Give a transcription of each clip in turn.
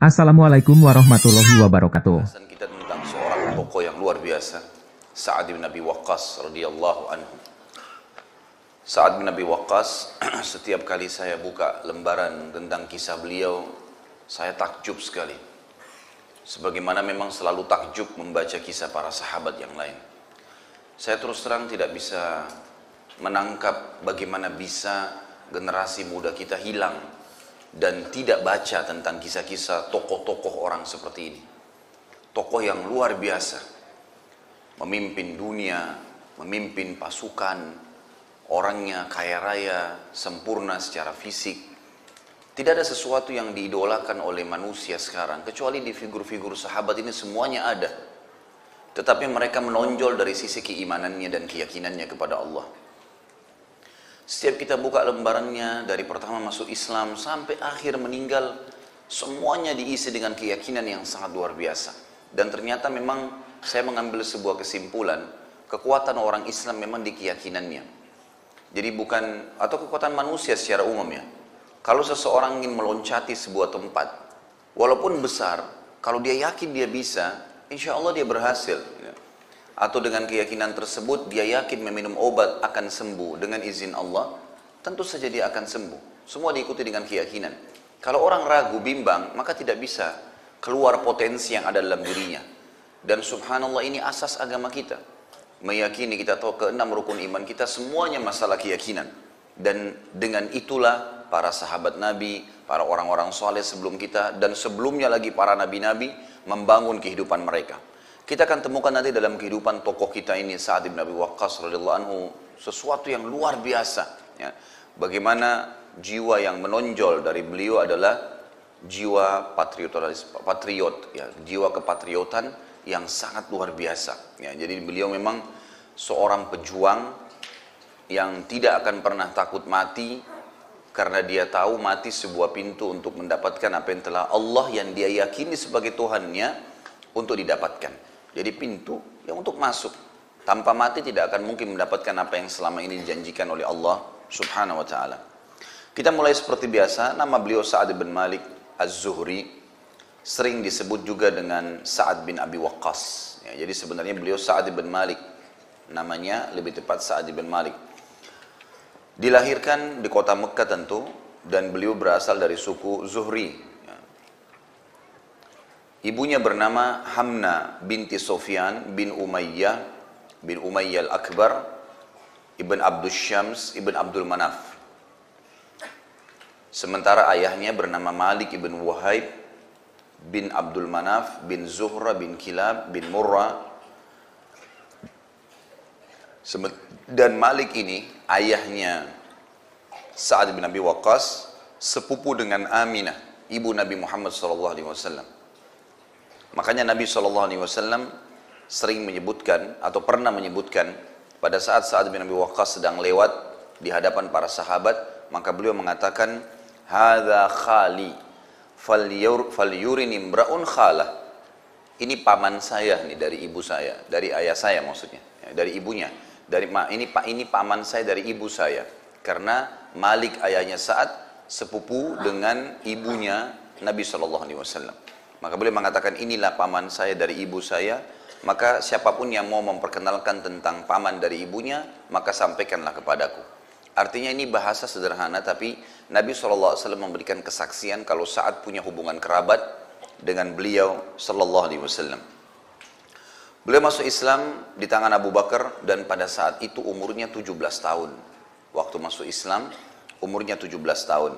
Assalamualaikum warahmatullahi wabarakatuh. Pembahasan kita tentang seorang tokoh yang luar biasa, Sa'ad bin Abi Waqqas radhiyallahu anhu. Sa'ad bin Abi Waqqas, setiap kali saya buka lembaran tentang kisah beliau, saya takjub sekali. Sebagaimana memang selalu takjub membaca kisah para sahabat yang lain. Saya terus terang tidak bisa menangkap bagaimana bisa generasi muda kita hilang dan tidak baca tentang kisah-kisah tokoh-tokoh orang seperti ini. Tokoh yang luar biasa, memimpin dunia, memimpin pasukan, orangnya kaya raya, sempurna secara fisik. Tidak ada sesuatu yang diidolakan oleh manusia sekarang, kecuali di figur-figur sahabat ini semuanya ada. Tetapi mereka menonjol dari sisi keimanannya dan keyakinannya kepada Allah. Setiap kita buka lembarannya, dari pertama masuk Islam sampai akhir meninggal, semuanya diisi dengan keyakinan yang sangat luar biasa. Dan ternyata memang saya mengambil sebuah kesimpulan, kekuatan orang Islam memang di keyakinannya. Jadi bukan, atau kekuatan manusia secara umum ya. Kalau seseorang ingin meloncati sebuah tempat, walaupun besar, kalau dia yakin dia bisa, insya Allah dia berhasil. Atau dengan keyakinan tersebut dia yakin meminum obat akan sembuh dengan izin Allah, tentu saja dia akan sembuh. Semua diikuti dengan keyakinan. Kalau orang ragu, bimbang, maka tidak bisa keluar potensi yang ada dalam dirinya. Dan subhanallah, ini asas agama kita. Meyakini, kita tahu keenam rukun iman kita semuanya masalah keyakinan. Dan dengan itulah para sahabat Nabi, para orang-orang soleh sebelum kita, dan sebelumnya lagi para nabi-nabi membangun kehidupan mereka. Kita akan temukan nanti dalam kehidupan tokoh kita ini, Sa'ad bin Abi Waqqas radhiyallahu anhu, sesuatu yang luar biasa. Ya. Bagaimana jiwa yang menonjol dari beliau adalah jiwa patriot, ya, jiwa kepatriotan yang sangat luar biasa. Ya. Jadi beliau memang seorang pejuang yang tidak akan pernah takut mati, karena dia tahu mati sebuah pintu untuk mendapatkan apa yang telah Allah yang dia yakini sebagai Tuhannya untuk didapatkan. Jadi pintu yang untuk masuk. Tanpa mati tidak akan mungkin mendapatkan apa yang selama ini dijanjikan oleh Allah subhanahu wa ta'ala. Kita mulai seperti biasa. Nama beliau Sa'ad bin Malik Az-Zuhri. Sering disebut juga dengan Sa'ad bin Abi Waqqas. Ya, jadi sebenarnya beliau Sa'ad bin Malik. Namanya lebih tepat Sa'ad bin Malik. Dilahirkan di kota Mekah tentu. Dan beliau berasal dari suku Zuhri. Ibunya bernama Hamna binti Sofyan bin Umayyah al-Akbar ibn Abdul Syams ibn Abdul Manaf. Sementara ayahnya bernama Malik ibn Wahib bin Abdul Manaf bin Zuhra bin Kilab bin Murrah. Dan Malik ini ayahnya Sa'ad bin Abi Waqqas sepupu dengan Aminah, ibu Nabi Muhammad SAW. Makanya Nabi SAW sering menyebutkan atau pernah menyebutkan pada saat Sa'ad bin Abi Waqqas sedang lewat di hadapan para sahabat, maka beliau mengatakan, "Hadza khali, falyurini imra'un khalah." Ini paman saya nih, dari ibu saya, dari ayah saya maksudnya, ya, dari ibunya. Ini paman saya dari ibu saya. Karena Malik ayahnya Sa'ad sepupu dengan ibunya Nabi SAW. Maka beliau mengatakan, inilah paman saya dari ibu saya, maka siapapun yang mau memperkenalkan tentang paman dari ibunya, maka sampaikanlah kepadaku. Artinya ini bahasa sederhana, tapi Nabi SAW memberikan kesaksian kalau Sa'ad punya hubungan kerabat dengan beliau SAW. Beliau masuk Islam di tangan Abu Bakar, dan pada saat itu umurnya 17 tahun. Waktu masuk Islam, umurnya 17 tahun.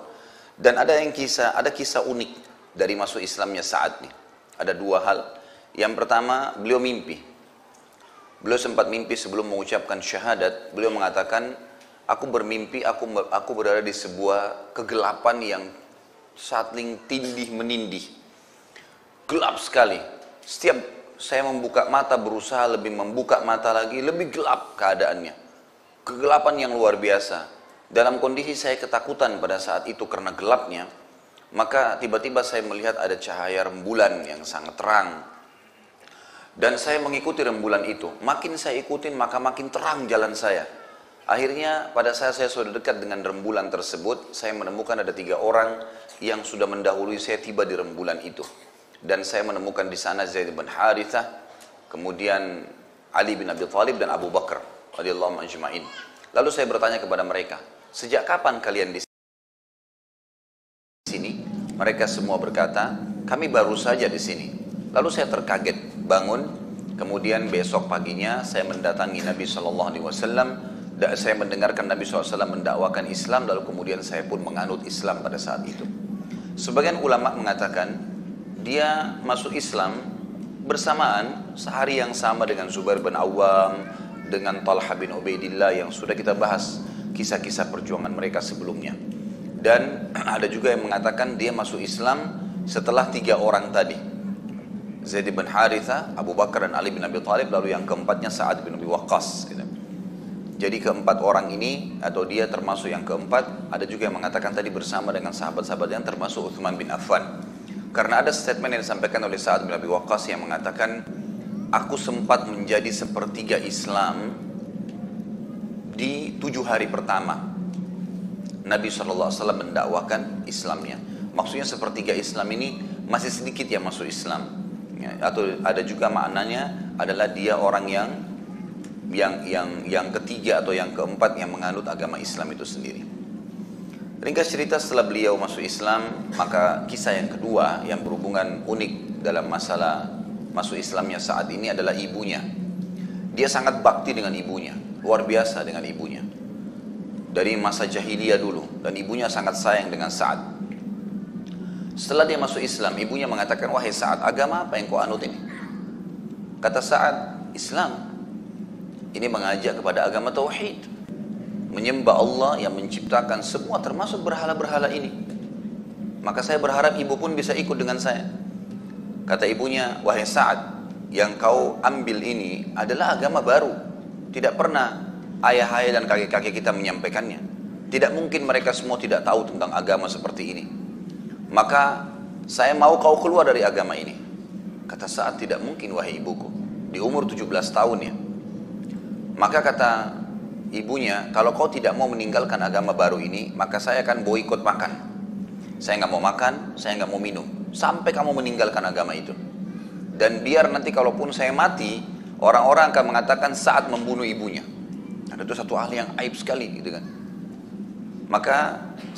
Dan ada kisah unik dari masuk Islamnya Sa'ad nih. Ada dua hal. Yang pertama, beliau mimpi. Beliau sempat mimpi sebelum mengucapkan syahadat. Beliau mengatakan, aku bermimpi, aku berada di sebuah kegelapan yang saling tindih menindih. Gelap sekali. Setiap saya membuka mata, berusaha lebih membuka mata lagi, lebih gelap keadaannya. Kegelapan yang luar biasa. Dalam kondisi saya ketakutan pada saat itu karena gelapnya, maka tiba-tiba saya melihat ada cahaya rembulan yang sangat terang. Dan saya mengikuti rembulan itu. Makin saya ikutin, maka makin terang jalan saya. Akhirnya pada saat saya sudah dekat dengan rembulan tersebut, saya menemukan ada 3 orang yang sudah mendahului saya tiba di rembulan itu. Dan saya menemukan di sana Zaid bin Harithah, kemudian Ali bin Abi Thalib dan Abu Bakar radhiyallahu anhum ajma'in. Lalu saya bertanya kepada mereka, sejak kapan kalian di sini? Mereka semua berkata, kami baru saja di sini. Lalu saya terkaget, bangun, kemudian besok paginya saya mendatangi Nabi SAW. Saya mendengarkan Nabi SAW mendakwakan Islam, lalu kemudian saya pun menganut Islam pada saat itu. Sebagian ulama mengatakan dia masuk Islam bersamaan sehari yang sama dengan Zubair bin Awam, dengan Talha bin Ubaidillah yang sudah kita bahas kisah-kisah perjuangan mereka sebelumnya. Dan ada juga yang mengatakan dia masuk Islam setelah 3 orang tadi, Zaid bin Harithah, Abu Bakar dan Ali bin Abi Thalib, lalu yang keempatnya Sa'ad bin Abi Waqqas gitu. Jadi keempat orang ini, atau dia termasuk yang keempat. Ada juga yang mengatakan tadi bersama dengan sahabat-sahabat yang termasuk Uthman bin Affan. Karena ada statement yang disampaikan oleh Sa'ad bin Abi Waqqas yang mengatakan, aku sempat menjadi sepertiga Islam di 7 hari pertama Nabi SAW mendakwakan Islamnya. Maksudnya sepertiga Islam ini masih sedikit yang masuk Islam ya, atau ada juga maknanya adalah dia orang yang ketiga atau yang keempat yang menganut agama Islam itu sendiri. Ringkas cerita, setelah beliau masuk Islam, maka kisah yang kedua yang berhubungan unik dalam masalah masuk Islamnya saat ini adalah ibunya. Dia sangat bakti dengan ibunya, luar biasa dengan ibunya. Dari masa jahiliyah dulu, dan ibunya sangat sayang dengan Sa'ad. Setelah dia masuk Islam, ibunya mengatakan, wahai Sa'ad, agama apa yang kau anut ini? Kata Sa'ad, Islam. Ini mengajak kepada agama tauhid, menyembah Allah yang menciptakan semua termasuk berhala-berhala ini. Maka saya berharap ibu pun bisa ikut dengan saya. Kata ibunya, wahai Sa'ad, yang kau ambil ini adalah agama baru. Tidak pernah ayah-ayah dan kakek-kakek kita menyampaikannya. Tidak mungkin mereka semua tidak tahu tentang agama seperti ini. Maka saya mau kau keluar dari agama ini. Kata Sa'ad, tidak mungkin wahai ibuku, di umur 17 tahun ya. Maka kata ibunya, kalau kau tidak mau meninggalkan agama baru ini, maka saya akan boikot makan. Saya nggak mau makan, saya nggak mau minum, sampai kamu meninggalkan agama itu. Dan biar nanti kalaupun saya mati, orang-orang akan mengatakan Sa'ad membunuh ibunya. Dan itu satu hal yang aib sekali gitu kan. Maka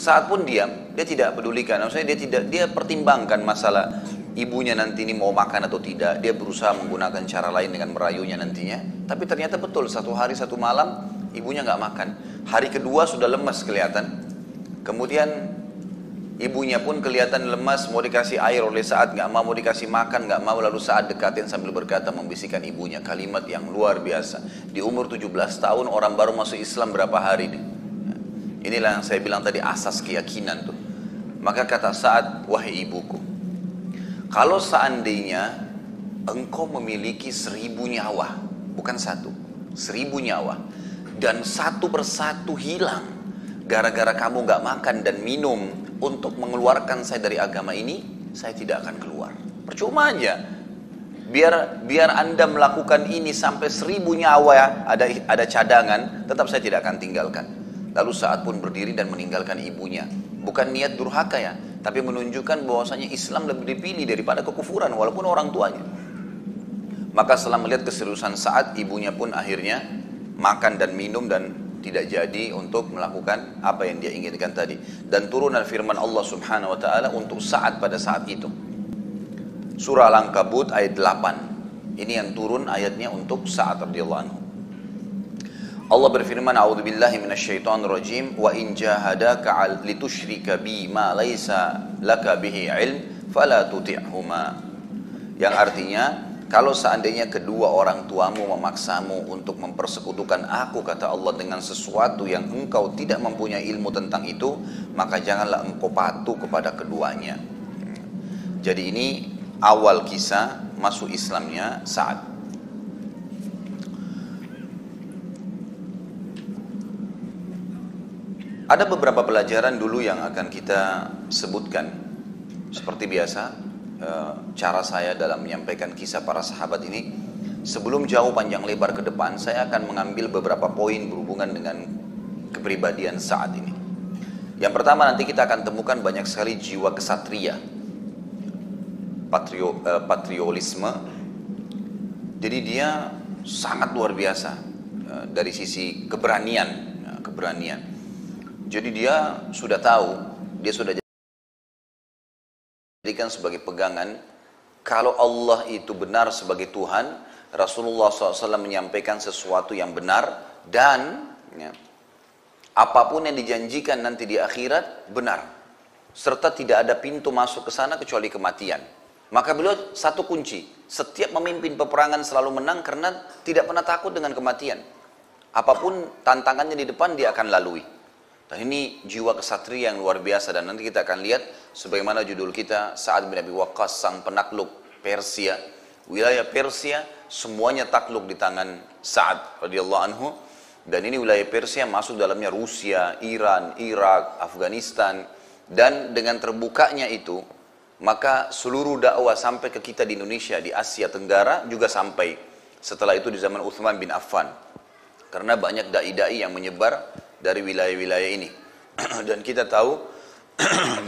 Sa'ad pun diam, dia tidak pedulikan. Maksudnya dia pertimbangkan masalah ibunya nanti ini mau makan atau tidak. Dia berusaha menggunakan cara lain dengan merayunya nantinya. Tapi ternyata betul, satu hari satu malam ibunya nggak makan. Hari kedua sudah lemas kelihatan. Kemudian ibunya pun kelihatan lemas, mau dikasih air oleh Sa'ad nggak mau dikasih makan, nggak mau. Lalu Sa'ad dekatin sambil berkata, membisikkan ibunya kalimat yang luar biasa. Di umur 17 tahun orang baru masuk Islam berapa hari nih? Inilah yang saya bilang tadi, asas keyakinan tuh. Maka kata Sa'ad, wahai ibuku, kalau seandainya engkau memiliki 1000 nyawa, bukan 1, 1000 nyawa, dan satu persatu hilang gara-gara kamu gak makan dan minum untuk mengeluarkan saya dari agama ini, saya tidak akan keluar. Percuma aja. Biar Anda melakukan ini sampai 1000 nyawa ya, ada cadangan, tetap saya tidak akan tinggalkan. Lalu Sa'ad pun berdiri dan meninggalkan ibunya. Bukan niat durhaka ya, tapi menunjukkan bahwasanya Islam lebih dipilih daripada kekufuran walaupun orang tuanya. Maka setelah melihat keseriusan Sa'ad, ibunya pun akhirnya makan dan minum dan tidak jadi untuk melakukan apa yang dia inginkan tadi. Dan turun firman Allah Subhanahu wa taala untuk Sa'ad pada saat itu. Surah Al-Ankabut ayat 8. Ini yang turun ayatnya untuk Sa'ad radhiyallahu anhu. Allah berfirman, a'udzubillahi minasyaitonirrajim, wa in jahadaka litusyrika bi ma laisa laka bihi ilm fala tuti'huma. Yang artinya, kalau seandainya kedua orang tuamu memaksamu untuk mempersekutukan aku, kata Allah, dengan sesuatu yang engkau tidak mempunyai ilmu tentang itu, maka janganlah engkau patuh kepada keduanya. Jadi ini awal kisah masuk Islamnya Sa'ad. Ada beberapa pelajaran dulu yang akan kita sebutkan. Seperti biasa, cara saya dalam menyampaikan kisah para sahabat ini, sebelum jauh panjang lebar ke depan, saya akan mengambil beberapa poin berhubungan dengan kepribadian Sa'ad ini. Yang pertama, nanti kita akan temukan banyak sekali jiwa kesatria, patriotisme. Jadi dia sangat luar biasa dari sisi keberanian. Jadi dia sudah tahu, dia sudah jadikan sebagai pegangan, kalau Allah itu benar sebagai Tuhan, Rasulullah SAW menyampaikan sesuatu yang benar, dan apapun yang dijanjikan nanti di akhirat benar, serta tidak ada pintu masuk ke sana kecuali kematian. Maka beliau satu kunci, setiap memimpin peperangan selalu menang karena tidak pernah takut dengan kematian. Apapun tantangannya di depan dia akan lalui. Dan ini jiwa kesatria yang luar biasa, dan nanti kita akan lihat sebagaimana judul kita, Sa'ad bin Abi Waqqas, sang penakluk Persia. Wilayah Persia semuanya takluk di tangan Sa'ad radhiyallahu anhu, dan ini wilayah Persia masuk dalamnya Rusia, Iran, Irak, Afghanistan, dan dengan terbukanya itu maka seluruh dakwah sampai ke kita di Indonesia, di Asia Tenggara juga sampai. Setelah itu di zaman Uthman bin Affan, karena banyak dai-dai yang menyebar dari wilayah-wilayah ini. Dan kita tahu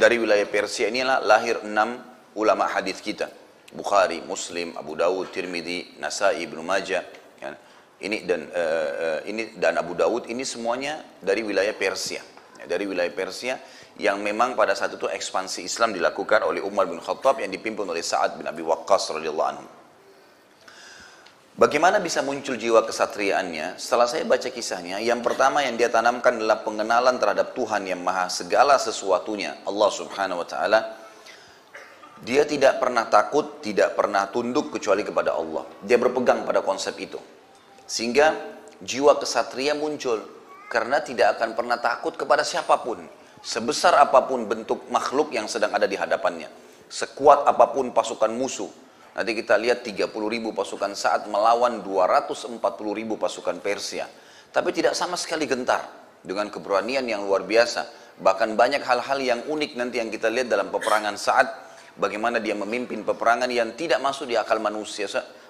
dari wilayah Persia inilah lahir 6 ulama hadis kita, Bukhari, Muslim, Abu Dawud, Tirmidzi, Nasai, Ibnu Majah, ya. Ini dan Abu Dawud, ini semuanya dari wilayah Persia, ya, dari wilayah Persia yang memang pada saat itu ekspansi Islam dilakukan oleh Umar bin Khattab yang dipimpin oleh Sa'ad bin Abi Waqqas radhiyallahu anhu. Bagaimana bisa muncul jiwa kesatriaannya? Setelah saya baca kisahnya, yang pertama yang dia tanamkan adalah pengenalan terhadap Tuhan yang maha segala sesuatunya, Allah subhanahu wa ta'ala. Dia tidak pernah takut, tidak pernah tunduk kecuali kepada Allah. Dia berpegang pada konsep itu. Sehingga jiwa kesatria muncul, karena tidak akan pernah takut kepada siapapun. Sebesar apapun bentuk makhluk yang sedang ada di hadapannya. Sekuat apapun pasukan musuh. Nanti kita lihat 30.000 pasukan Sa'ad melawan 240.000 pasukan Persia. Tapi tidak sama sekali gentar, dengan keberanian yang luar biasa. Bahkan banyak hal-hal yang unik nanti yang kita lihat dalam peperangan Sa'ad. Bagaimana dia memimpin peperangan yang tidak masuk di akal manusia.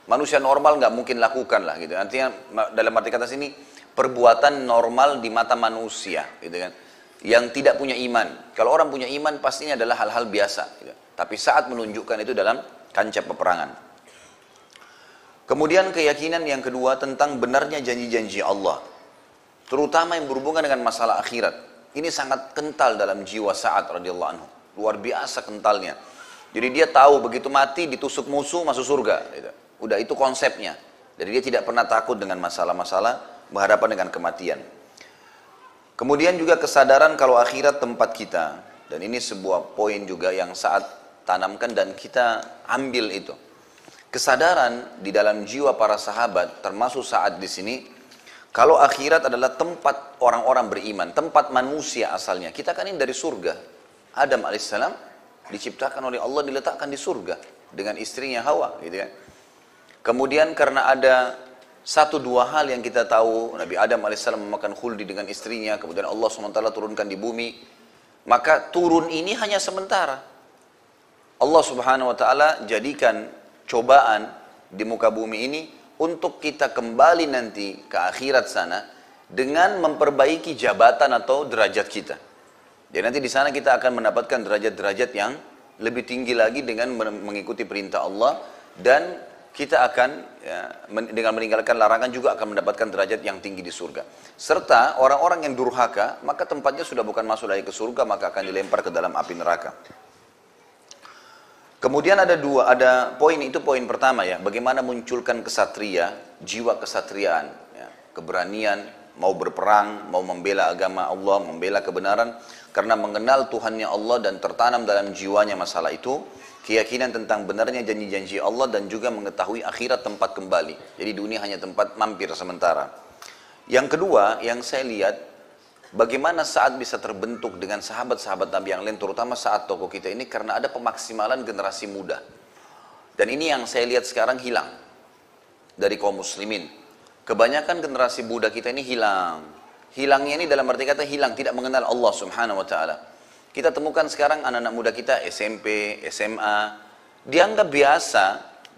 Manusia normal nggak mungkin lakukan lah gitu. Artinya dalam arti kata sini, perbuatan normal di mata manusia gitu kan. Yang tidak punya iman. Kalau orang punya iman pastinya adalah hal-hal biasa gitu. Tapi Sa'ad menunjukkan itu dalam kancah peperangan. Kemudian keyakinan yang kedua tentang benarnya janji-janji Allah, terutama yang berhubungan dengan masalah akhirat. Ini sangat kental dalam jiwa Sa'ad radhiyallahu anhu, luar biasa kentalnya. Jadi dia tahu begitu mati ditusuk musuh masuk surga. Gitu. Udah itu konsepnya. Jadi dia tidak pernah takut dengan masalah-masalah berhadapan dengan kematian. Kemudian juga kesadaran kalau akhirat tempat kita, dan ini sebuah poin juga yang Sa'ad tanamkan dan kita ambil itu. Kesadaran di dalam jiwa para sahabat, termasuk Sa'ad di sini, kalau akhirat adalah tempat orang-orang beriman, tempat manusia asalnya. Kita kan ini dari surga. Adam alaihissalam diciptakan oleh Allah, diletakkan di surga dengan istrinya Hawa, gitu kan. Kemudian karena ada satu dua hal yang kita tahu, Nabi Adam alaihissalam memakan khuldi dengan istrinya, kemudian Allah SWT turunkan di bumi, maka turun ini hanya sementara. Allah subhanahu wa ta'ala jadikan cobaan di muka bumi ini untuk kita kembali nanti ke akhirat sana dengan memperbaiki jabatan atau derajat kita. Jadi nanti di sana kita akan mendapatkan derajat-derajat yang lebih tinggi lagi dengan mengikuti perintah Allah, dan kita akan dengan meninggalkan larangan juga akan mendapatkan derajat yang tinggi di surga. Serta orang-orang yang durhaka, maka tempatnya sudah bukan masuk lagi ke surga, maka akan dilempar ke dalam api neraka. Kemudian ada poin, itu poin pertama ya, bagaimana munculkan kesatria, jiwa kesatriaan, ya, keberanian, mau berperang, mau membela agama Allah, membela kebenaran, karena mengenal Tuhannya Allah dan tertanam dalam jiwanya masalah itu, keyakinan tentang benarnya janji-janji Allah dan juga mengetahui akhirat tempat kembali. Jadi dunia hanya tempat mampir sementara. Yang kedua, yang saya lihat, bagaimana Sa'ad bisa terbentuk dengan sahabat-sahabat Nabi yang lain, terutama saat tokoh kita ini, karena ada pemaksimalan generasi muda. Dan ini yang saya lihat sekarang hilang dari kaum muslimin. Kebanyakan generasi muda kita ini hilang. Hilangnya ini dalam arti kata hilang, tidak mengenal Allah subhanahu wa ta'ala. Kita temukan sekarang anak-anak muda kita SMP, SMA, dianggap biasa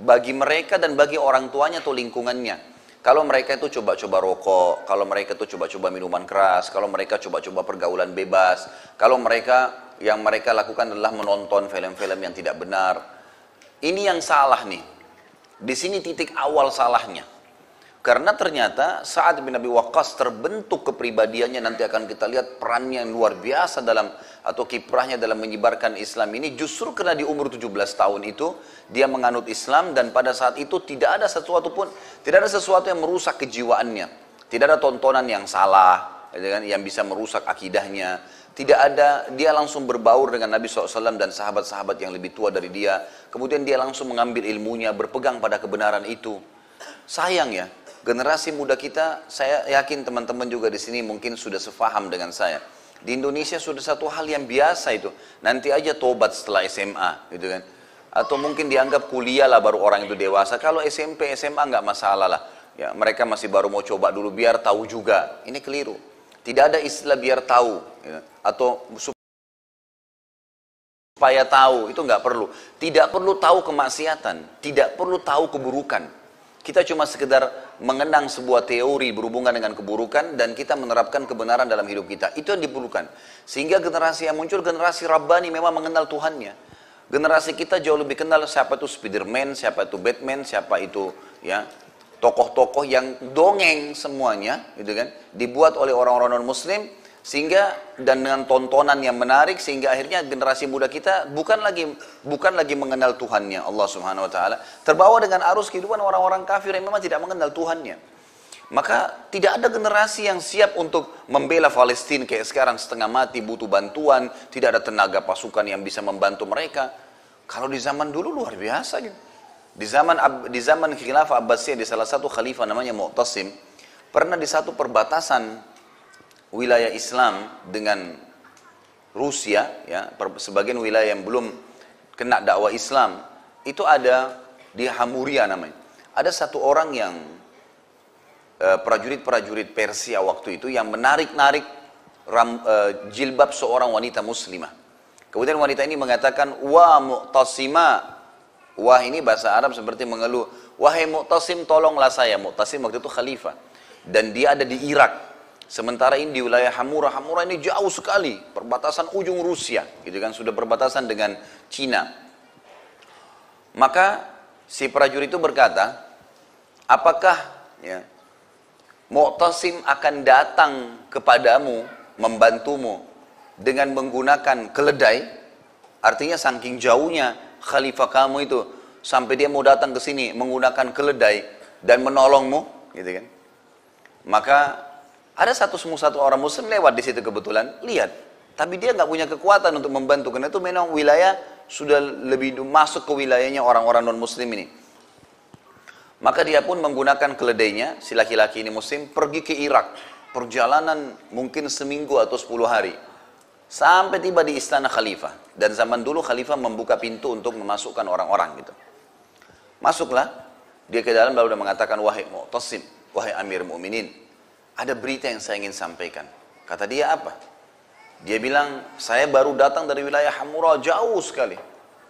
bagi mereka dan bagi orang tuanya atau lingkungannya. Kalau mereka itu coba-coba rokok, kalau mereka itu coba-coba minuman keras, kalau mereka coba-coba pergaulan bebas, kalau mereka yang mereka lakukan adalah menonton film-film yang tidak benar. Ini yang salah nih. Di sini titik awal salahnya. Karena ternyata Sa'ad bin Abi Waqqas terbentuk kepribadiannya, nanti akan kita lihat perannya yang luar biasa dalam, atau kiprahnya dalam menyebarkan Islam ini, justru karena di umur 17 tahun itu dia menganut Islam, dan pada saat itu tidak ada sesuatu yang merusak kejiwaannya, tidak ada tontonan yang salah yang bisa merusak akidahnya, tidak ada, dia langsung berbaur dengan Nabi SAW dan sahabat-sahabat yang lebih tua dari dia, kemudian dia langsung mengambil ilmunya, berpegang pada kebenaran itu. Sayang ya, generasi muda kita, saya yakin teman-teman juga di sini mungkin sudah sefaham dengan saya. Di Indonesia sudah satu hal yang biasa itu. Nanti aja tobat setelah SMA, gitu kan. Atau mungkin dianggap kuliah lah baru orang itu dewasa. Kalau SMP, SMA nggak masalah lah. Ya, mereka masih baru mau coba dulu biar tahu juga. Ini keliru. Tidak ada istilah biar tahu, ya. Atau supaya tahu, itu nggak perlu. Tidak perlu tahu kemaksiatan, tidak perlu tahu keburukan. Kita cuma sekedar mengenang sebuah teori berhubungan dengan keburukan dan kita menerapkan kebenaran dalam hidup kita. Itu yang diperlukan. Sehingga generasi yang muncul, generasi Rabbani memang mengenal Tuhannya. Generasi kita jauh lebih kenal siapa itu Spiderman, siapa itu Batman, siapa itu ya tokoh-tokoh yang dongeng semuanya, gitu kan, dibuat oleh orang-orang non-Muslim, sehingga dan dengan tontonan yang menarik, sehingga akhirnya generasi muda kita bukan lagi mengenal Tuhannya, Allah Subhanahu Wa Taala, terbawa dengan arus kehidupan orang-orang kafir yang memang tidak mengenal Tuhannya. Maka tidak ada generasi yang siap untuk membela Palestina kayak sekarang, setengah mati, butuh bantuan, tidak ada tenaga pasukan yang bisa membantu mereka. Kalau di zaman dulu luar biasa gitu. Di zaman Khilafah Abbasiyah, di salah satu khalifah namanya Mu'tasim, pernah di satu perbatasan wilayah Islam dengan Rusia, ya, sebagian wilayah yang belum kena dakwah Islam, itu ada di Hamuria namanya. Ada satu orang yang prajurit-prajurit Persia waktu itu yang menarik-narik jilbab seorang wanita muslimah. Kemudian wanita ini mengatakan, "Wa Mu'tasima." Wah, ini bahasa Arab seperti mengeluh. "Wahai Mu'tasim, tolonglah saya." Mu'tasim waktu itu khalifah. Dan dia ada di Irak. Sementara ini di wilayah Hamura. Hamura ini jauh sekali. Perbatasan ujung Rusia. Gitu kan, sudah perbatasan dengan Cina. Maka si prajurit itu berkata, "Apakah ya, Mu'tasim akan datang kepadamu, membantumu dengan menggunakan keledai?" Artinya saking jauhnya khalifah kamu itu, sampai dia mau datang ke sini menggunakan keledai dan menolongmu, gitu kan. Maka ada satu orang muslim lewat di situ kebetulan, lihat, tapi dia nggak punya kekuatan untuk membantu, karena itu memang wilayah sudah lebih masuk ke wilayahnya orang-orang non muslim ini. Maka dia pun menggunakan keledainya, si laki-laki ini muslim, pergi ke Irak, perjalanan mungkin seminggu atau 10 hari. Sampai tiba di istana khalifah. Dan zaman dulu khalifah membuka pintu untuk memasukkan orang-orang gitu. Masuklah, dia ke dalam lalu mengatakan, "Wahai Mu'tasim, wahai Amir Mu'minin, ada berita yang saya ingin sampaikan." Kata dia, "Apa?" Dia bilang, "Saya baru datang dari wilayah Hamura, jauh sekali.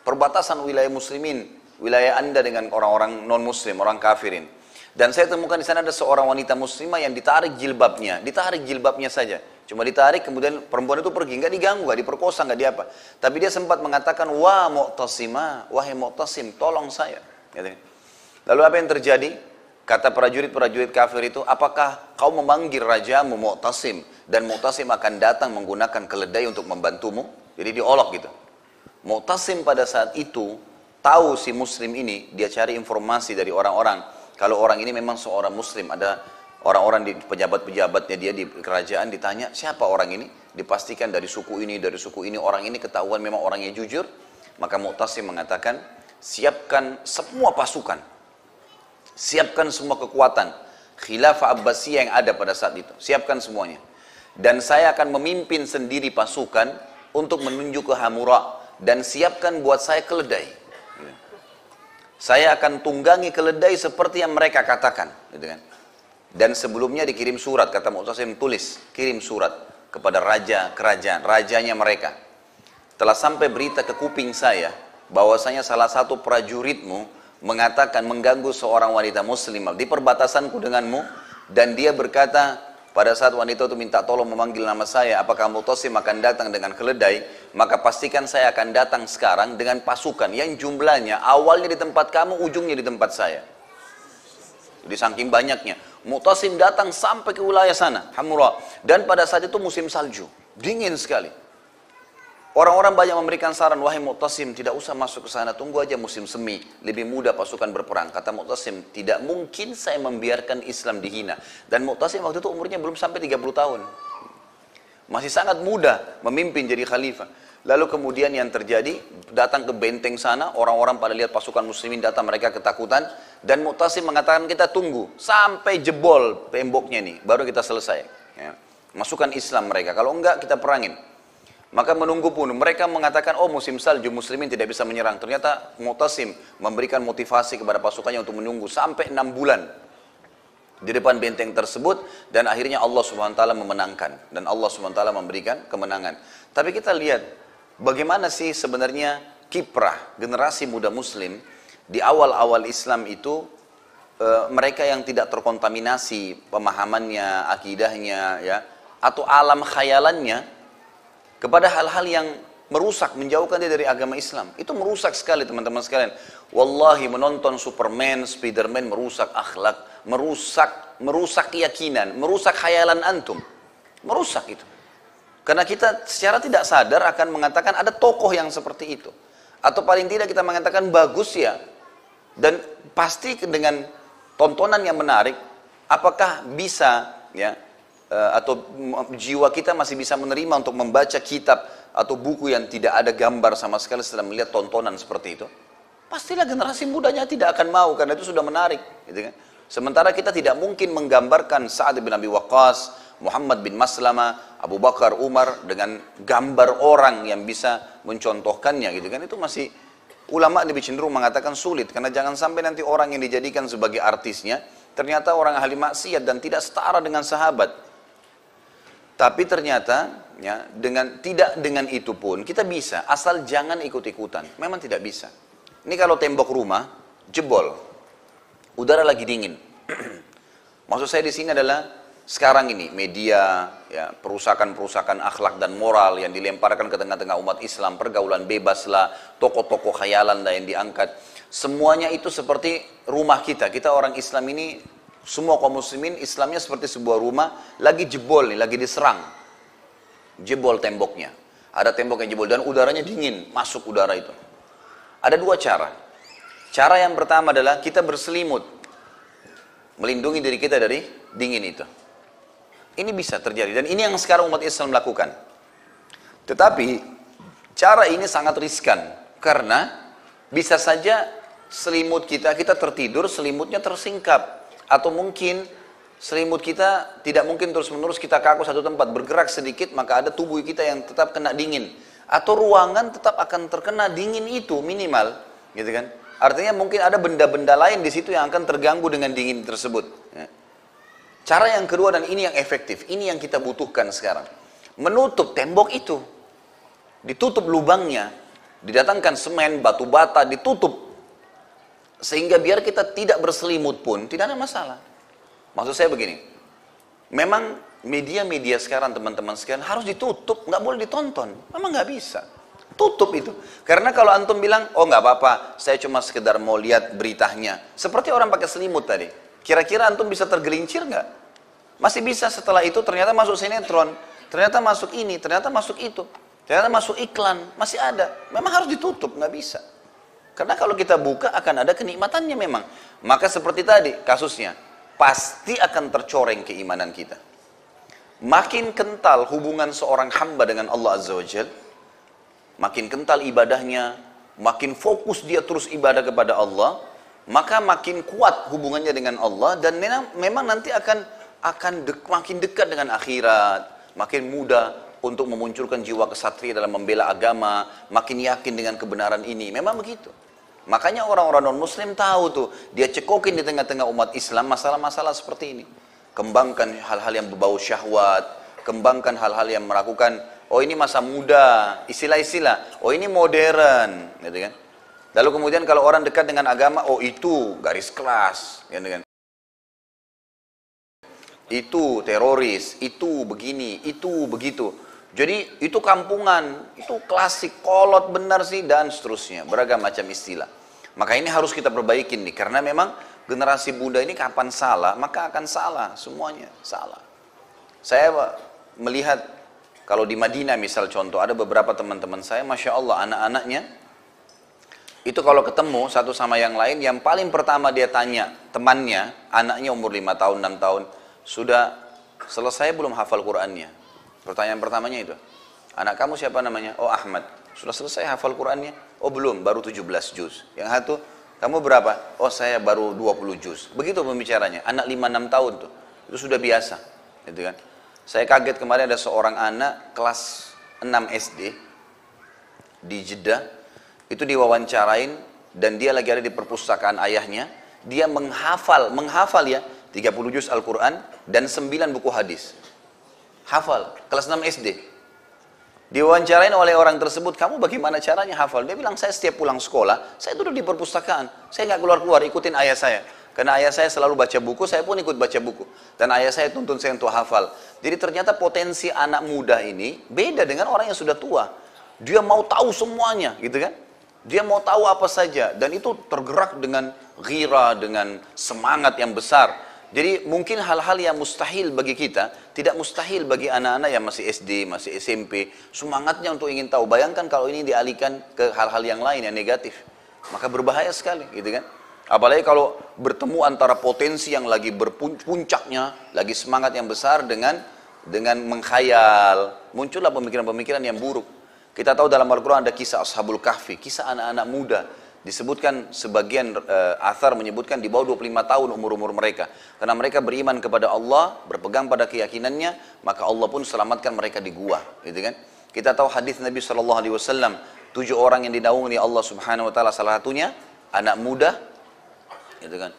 Perbatasan wilayah muslimin, wilayah Anda dengan orang-orang non-muslim, orang kafirin. Dan saya temukan di sana ada seorang wanita muslimah yang ditarik jilbabnya saja. Cuma ditarik, kemudian perempuan itu pergi, nggak diganggu, nggak diperkosa, nggak diapa. Tapi dia sempat mengatakan, 'Wa Mu'tasimah, wahai Mu'tasim, tolong saya.'" Lalu apa yang terjadi? Kata prajurit-prajurit kafir itu, "Apakah kau memanggil rajamu Mu'tasim dan Mu'tasim akan datang menggunakan keledai untuk membantumu?" Jadi diolok gitu. Mu'tasim pada saat itu tahu si muslim ini, dia cari informasi dari orang-orang. Kalau orang ini memang seorang muslim, ada orang-orang di pejabat-pejabatnya dia di kerajaan ditanya, "Siapa orang ini?" Dipastikan dari suku ini, orang ini ketahuan memang orangnya jujur. Maka Mu'tasim mengatakan, "Siapkan semua pasukan, siapkan semua kekuatan Khilafah Abbasiyah yang ada pada saat itu, siapkan semuanya. Dan saya akan memimpin sendiri pasukan untuk menuju ke Hamura, dan siapkan buat saya keledai. Saya akan tunggangi keledai seperti yang mereka katakan." Gitu kan. Dan sebelumnya dikirim surat, kata Mu'tasim, tulis, kirim surat kepada raja kerajaan, rajanya mereka. "Telah sampai berita ke kuping saya, bahwasanya salah satu prajuritmu mengatakan, mengganggu seorang wanita muslimah di perbatasanku denganmu, dan dia berkata, pada saat wanita itu minta tolong memanggil nama saya, apakah Mu'tasim akan datang dengan keledai, maka pastikan saya akan datang sekarang dengan pasukan yang jumlahnya awalnya di tempat kamu, ujungnya di tempat saya. Jadi saking banyaknya, Mu'tasim datang sampai ke wilayah sana, Hamra. Dan pada saat itu musim salju, dingin sekali. Orang-orang banyak memberikan saran, wahai Mu'tasim, tidak usah masuk ke sana, tunggu aja musim semi, lebih mudah pasukan berperang. Kata Mu'tasim, tidak mungkin saya membiarkan Islam dihina. Dan Mu'tasim waktu itu umurnya belum sampai 30 tahun. Masih sangat muda memimpin jadi khalifah. Lalu kemudian yang terjadi, datang ke benteng sana, orang-orang pada lihat pasukan muslimin datang, mereka ketakutan. Dan Mu'tasim mengatakan, kita tunggu sampai jebol temboknya nih, baru kita selesai. Ya. Masukkan Islam mereka, kalau enggak kita perangin. Maka menunggu pun, mereka mengatakan, oh musim salju, muslimin tidak bisa menyerang. Ternyata Mu'tasim memberikan motivasi kepada pasukannya untuk menunggu sampai 6 bulan di depan benteng tersebut, dan akhirnya Allah Subhanahu wa taala memenangkan, dan Allah Subhanahu wa taala memberikan kemenangan. Tapi kita lihat bagaimana sih sebenarnya kiprah generasi muda muslim di awal-awal Islam itu, mereka yang tidak terkontaminasi pemahamannya, akidahnya, ya, atau alam khayalannya kepada hal-hal yang merusak, menjauhkan dia dari agama Islam. Itu merusak sekali teman-teman sekalian. Wallahi menonton Superman, Spiderman merusak akhlak, merusak keyakinan, merusak khayalan antum. Merusak itu. Karena kita secara tidak sadar akan mengatakan ada tokoh yang seperti itu. Atau paling tidak kita mengatakan bagus ya. Dan pasti dengan tontonan yang menarik, apakah bisa ya, atau jiwa kita masih bisa menerima untuk membaca kitab atau buku yang tidak ada gambar sama sekali setelah melihat tontonan seperti itu? Pastilah generasi mudanya tidak akan mau, karena itu sudah menarik, gitu kan? Sementara kita tidak mungkin menggambarkan Sa'ad bin Abi Waqqas, Muhammad bin Maslama, Abu Bakar, Umar dengan gambar orang yang bisa mencontohkannya, gitu kan? Itu masih ulama lebih cenderung mengatakan sulit, karena jangan sampai nanti orang yang dijadikan sebagai artisnya ternyata orang ahli maksiat dan tidak setara dengan sahabat. Tapi ternyata ya, tidak dengan itu pun kita bisa, asal jangan ikut-ikutan. Memang tidak bisa. Ini kalau tembok rumah jebol, udara lagi dingin. Maksud saya di sini adalah sekarang ini media, ya, perusakan-perusakan akhlak dan moral yang dilemparkan ke tengah-tengah umat Islam, pergaulan bebas lah, tokoh-tokoh khayalan lah yang diangkat. Semuanya itu seperti rumah kita. Kita orang Islam ini, semua kaum muslimin Islamnya seperti sebuah rumah lagi jebol nih, lagi diserang. Jebol temboknya. Ada tembok yang jebol dan udaranya dingin, masuk udara itu. Ada dua cara. Cara yang pertama adalah kita berselimut, melindungi diri kita dari dingin itu. Ini bisa terjadi dan ini yang sekarang umat Islam lakukan. Tetapi cara ini sangat riskan karena bisa saja selimut kita tertidur, selimutnya tersingkap. Atau mungkin selimut kita tidak mungkin terus-menerus kita kaku satu tempat, bergerak sedikit maka ada tubuh kita yang tetap kena dingin. Atau ruangan tetap akan terkena dingin itu minimal, gitu kan? Artinya mungkin ada benda-benda lain di situ yang akan terganggu dengan dingin tersebut. Ya. Cara yang kedua dan ini yang efektif, ini yang kita butuhkan sekarang. Menutup tembok itu, ditutup lubangnya, didatangkan semen, batu bata, ditutup. Sehingga biar kita tidak berselimut pun tidak ada masalah. Maksud saya begini, memang media-media sekarang teman-teman sekalian harus ditutup, nggak boleh ditonton. Memang nggak bisa. Tutup itu. Karena kalau antum bilang, oh nggak apa-apa, saya cuma sekedar mau lihat beritanya. Seperti orang pakai selimut tadi. Kira-kira antum bisa tergelincir nggak? Masih bisa setelah itu ternyata masuk sinetron, ternyata masuk ini, ternyata masuk itu, ternyata masuk iklan, masih ada. Memang harus ditutup, nggak bisa. Karena kalau kita buka akan ada kenikmatannya memang. Maka seperti tadi kasusnya, pasti akan tercoreng keimanan kita. Makin kental hubungan seorang hamba dengan Allah Azza wa Jalla, makin kental ibadahnya, makin fokus dia terus ibadah kepada Allah, maka makin kuat hubungannya dengan Allah dan memang nanti akan makin dekat dengan akhirat, makin mudah untuk memunculkan jiwa kesatria dalam membela agama, makin yakin dengan kebenaran ini. Memang begitu. Makanya orang-orang non-muslim tahu tuh, dia cekokin di tengah-tengah umat Islam masalah-masalah seperti ini. Kembangkan hal-hal yang berbau syahwat, kembangkan hal-hal yang melakukan, oh ini masa muda, istilah-istilah, oh ini modern, gitu kan. Lalu kemudian kalau orang dekat dengan agama, oh itu garis keras, ya, dengan itu teroris, itu begini, itu begitu. Jadi itu kampungan, itu klasik, kolot benar sih, dan seterusnya. Beragam macam istilah. Maka ini harus kita perbaikin nih, karena memang generasi muda ini kapan salah, maka akan salah, semuanya salah. Saya melihat, kalau di Madinah misal contoh, ada beberapa teman-teman saya, Masya Allah, anak-anaknya, itu kalau ketemu satu sama yang lain, yang paling pertama dia tanya, temannya, anaknya umur 5 tahun, 6 tahun, sudah selesai belum hafal Qur'annya? Pertanyaan pertamanya itu. Anak kamu siapa namanya? Oh Ahmad. Sudah selesai hafal Qur'annya? Oh belum, baru 17 juz. Yang satu, kamu berapa? Oh saya baru 20 juz. Begitu pembicaranya. Anak 5-6 tahun tuh. Itu sudah biasa. Gitu kan? Saya kaget kemarin ada seorang anak kelas 6 SD di Jeddah. Itu diwawancarain dan dia lagi ada di perpustakaan ayahnya. Dia menghafal ya 30 juz Al-Quran dan 9 buku hadis. Hafal, kelas 6 SD. Diwawancarain oleh orang tersebut, kamu bagaimana caranya hafal? Dia bilang, saya setiap pulang sekolah, saya duduk di perpustakaan. Saya nggak keluar-keluar, ikutin ayah saya. Karena ayah saya selalu baca buku, saya pun ikut baca buku. Dan ayah saya tuntun saya untuk hafal. Jadi ternyata potensi anak muda ini beda dengan orang yang sudah tua. Dia mau tahu semuanya, gitu kan? Dia mau tahu apa saja. Dan itu tergerak dengan ghira, dengan semangat yang besar. Jadi mungkin hal-hal yang mustahil bagi kita, tidak mustahil bagi anak-anak yang masih SD, masih SMP. Semangatnya untuk ingin tahu. Bayangkan kalau ini dialihkan ke hal-hal yang lain yang negatif. Maka berbahaya sekali, gitu kan? Apalagi kalau bertemu antara potensi yang lagi berpuncaknya, lagi semangat yang besar dengan menghayal. Muncullah pemikiran-pemikiran yang buruk. Kita tahu dalam Al-Quran ada kisah Ashabul Kahfi, kisah anak-anak muda. Disebutkan sebagian athar menyebutkan di bawah 25 tahun umur-umur mereka. Karena mereka beriman kepada Allah, berpegang pada keyakinannya, maka Allah pun selamatkan mereka di gua, gitu kan? Kita tahu hadis Nabi SAW, 7 orang yang dinaungi Allah Subhanahu Wa Taala, salah satunya anak muda, gitu kan?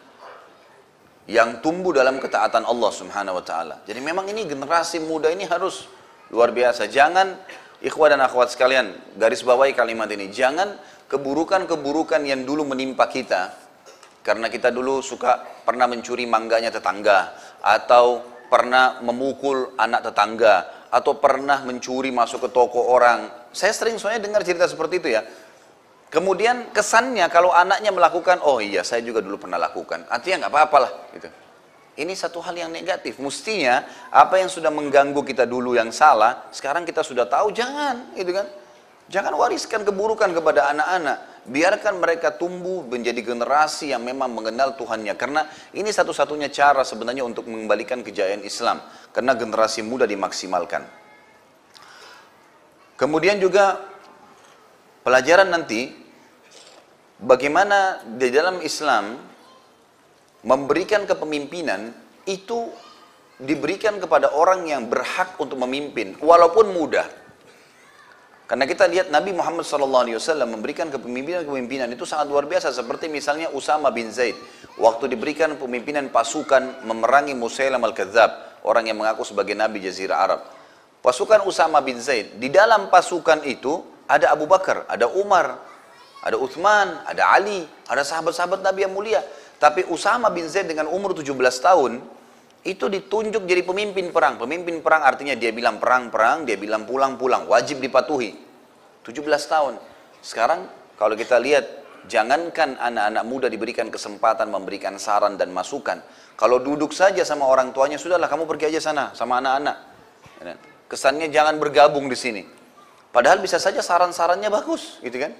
Yang tumbuh dalam ketaatan Allah Subhanahu Wa Taala. Jadi memang ini generasi muda ini harus luar biasa. Jangan, ikhwah dan akhwat sekalian, garis bawahi kalimat ini, jangan keburukan-keburukan yang dulu menimpa kita, karena kita dulu pernah mencuri mangganya tetangga, atau pernah memukul anak tetangga, atau pernah mencuri masuk ke toko orang. Saya sering soalnya dengar cerita seperti itu ya. Kemudian kesannya kalau anaknya melakukan, oh iya saya juga dulu pernah lakukan, artinya nggak apa-apa lah gitu. Ini satu hal yang negatif. Mestinya apa yang sudah mengganggu kita dulu yang salah, sekarang kita sudah tahu, jangan, gitu kan? Jangan wariskan keburukan kepada anak-anak. Biarkan mereka tumbuh menjadi generasi yang memang mengenal Tuhannya. Karena ini satu-satunya cara sebenarnya untuk mengembalikan kejayaan Islam. Karena generasi muda dimaksimalkan. Kemudian juga pelajaran nanti, bagaimana di dalam Islam memberikan kepemimpinan itu diberikan kepada orang yang berhak untuk memimpin, walaupun muda. Karena kita lihat Nabi Muhammad SAW memberikan kepemimpinan itu sangat luar biasa. Seperti misalnya Usama bin Zaid. Waktu diberikan pemimpinan pasukan memerangi Musailam al-Kadzab. Orang yang mengaku sebagai Nabi Jazirah Arab. Pasukan Usama bin Zaid. Di dalam pasukan itu ada Abu Bakar, ada Umar, ada Uthman, ada Ali, ada sahabat-sahabat Nabi yang mulia. Tapi Usama bin Zaid dengan umur 17 tahun, itu ditunjuk jadi pemimpin perang. Pemimpin perang artinya dia bilang perang-perang, dia bilang pulang-pulang, wajib dipatuhi. 17 tahun. Sekarang kalau kita lihat, jangankan anak-anak muda diberikan kesempatan memberikan saran dan masukan. Kalau duduk saja sama orang tuanya, sudahlah kamu pergi aja sana sama anak-anak. Kesannya jangan bergabung di sini. Padahal bisa saja saran-sarannya bagus, gitu kan?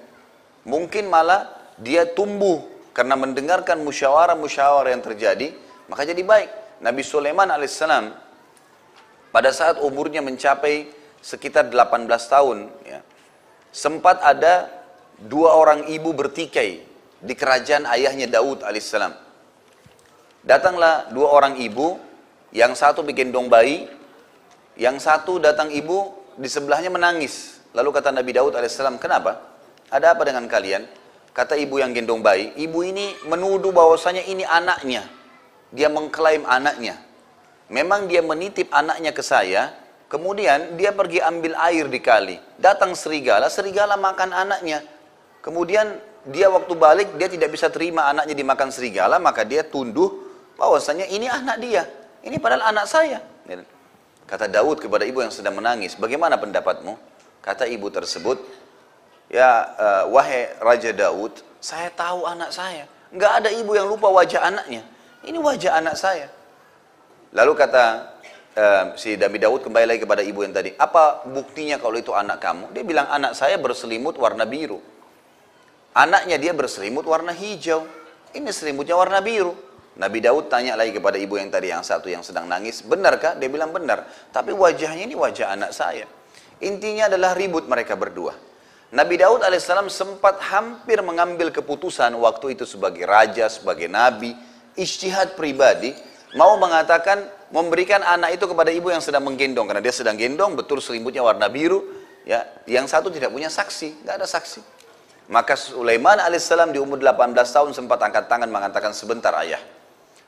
Mungkin malah dia tumbuh karena mendengarkan musyawarah-musyawarah yang terjadi, maka jadi baik. Nabi Sulaiman alaihissalam pada saat umurnya mencapai sekitar 18 tahun, ya, sempat ada 2 orang ibu bertikai di kerajaan ayahnya Daud alaihissalam. Datanglah 2 orang ibu, yang satu gendong bayi, yang satu datang ibu di sebelahnya menangis. Lalu kata Nabi Daud alaihissalam, kenapa? Ada apa dengan kalian? Kata ibu yang gendong bayi, ibu ini menuduh bahwasanya ini anaknya. Dia mengklaim anaknya. Memang dia menitip anaknya ke saya, kemudian dia pergi ambil air di kali. Datang serigala, serigala makan anaknya. Kemudian dia waktu balik dia tidak bisa terima anaknya dimakan serigala, maka dia tunduh bahwasanya ini anak dia, ini padahal anak saya. Kata Daud kepada ibu yang sedang menangis, bagaimana pendapatmu? Kata ibu tersebut, ya wahai Raja Daud, saya tahu anak saya. Nggak ada ibu yang lupa wajah anaknya. Ini wajah anak saya. Lalu kata si Nabi Daud kembali lagi kepada ibu yang tadi, apa buktinya kalau itu anak kamu? Dia bilang, anak saya berselimut warna biru. Anaknya dia berselimut warna hijau. Ini selimutnya warna biru. Nabi Daud tanya lagi kepada ibu yang tadi, yang satu yang sedang nangis, benarkah? Dia bilang benar. Tapi wajahnya ini wajah anak saya. Intinya adalah ribut mereka berdua. Nabi Daud alaihissalam sempat hampir mengambil keputusan waktu itu sebagai raja, sebagai nabi, ijtihad pribadi, mau mengatakan memberikan anak itu kepada ibu yang sedang menggendong, karena dia sedang gendong, betul selimutnya warna biru, ya. Yang satu tidak punya saksi, nggak ada saksi. Maka Sulaiman alaihissalam di umur 18 tahun sempat angkat tangan mengatakan, sebentar ayah,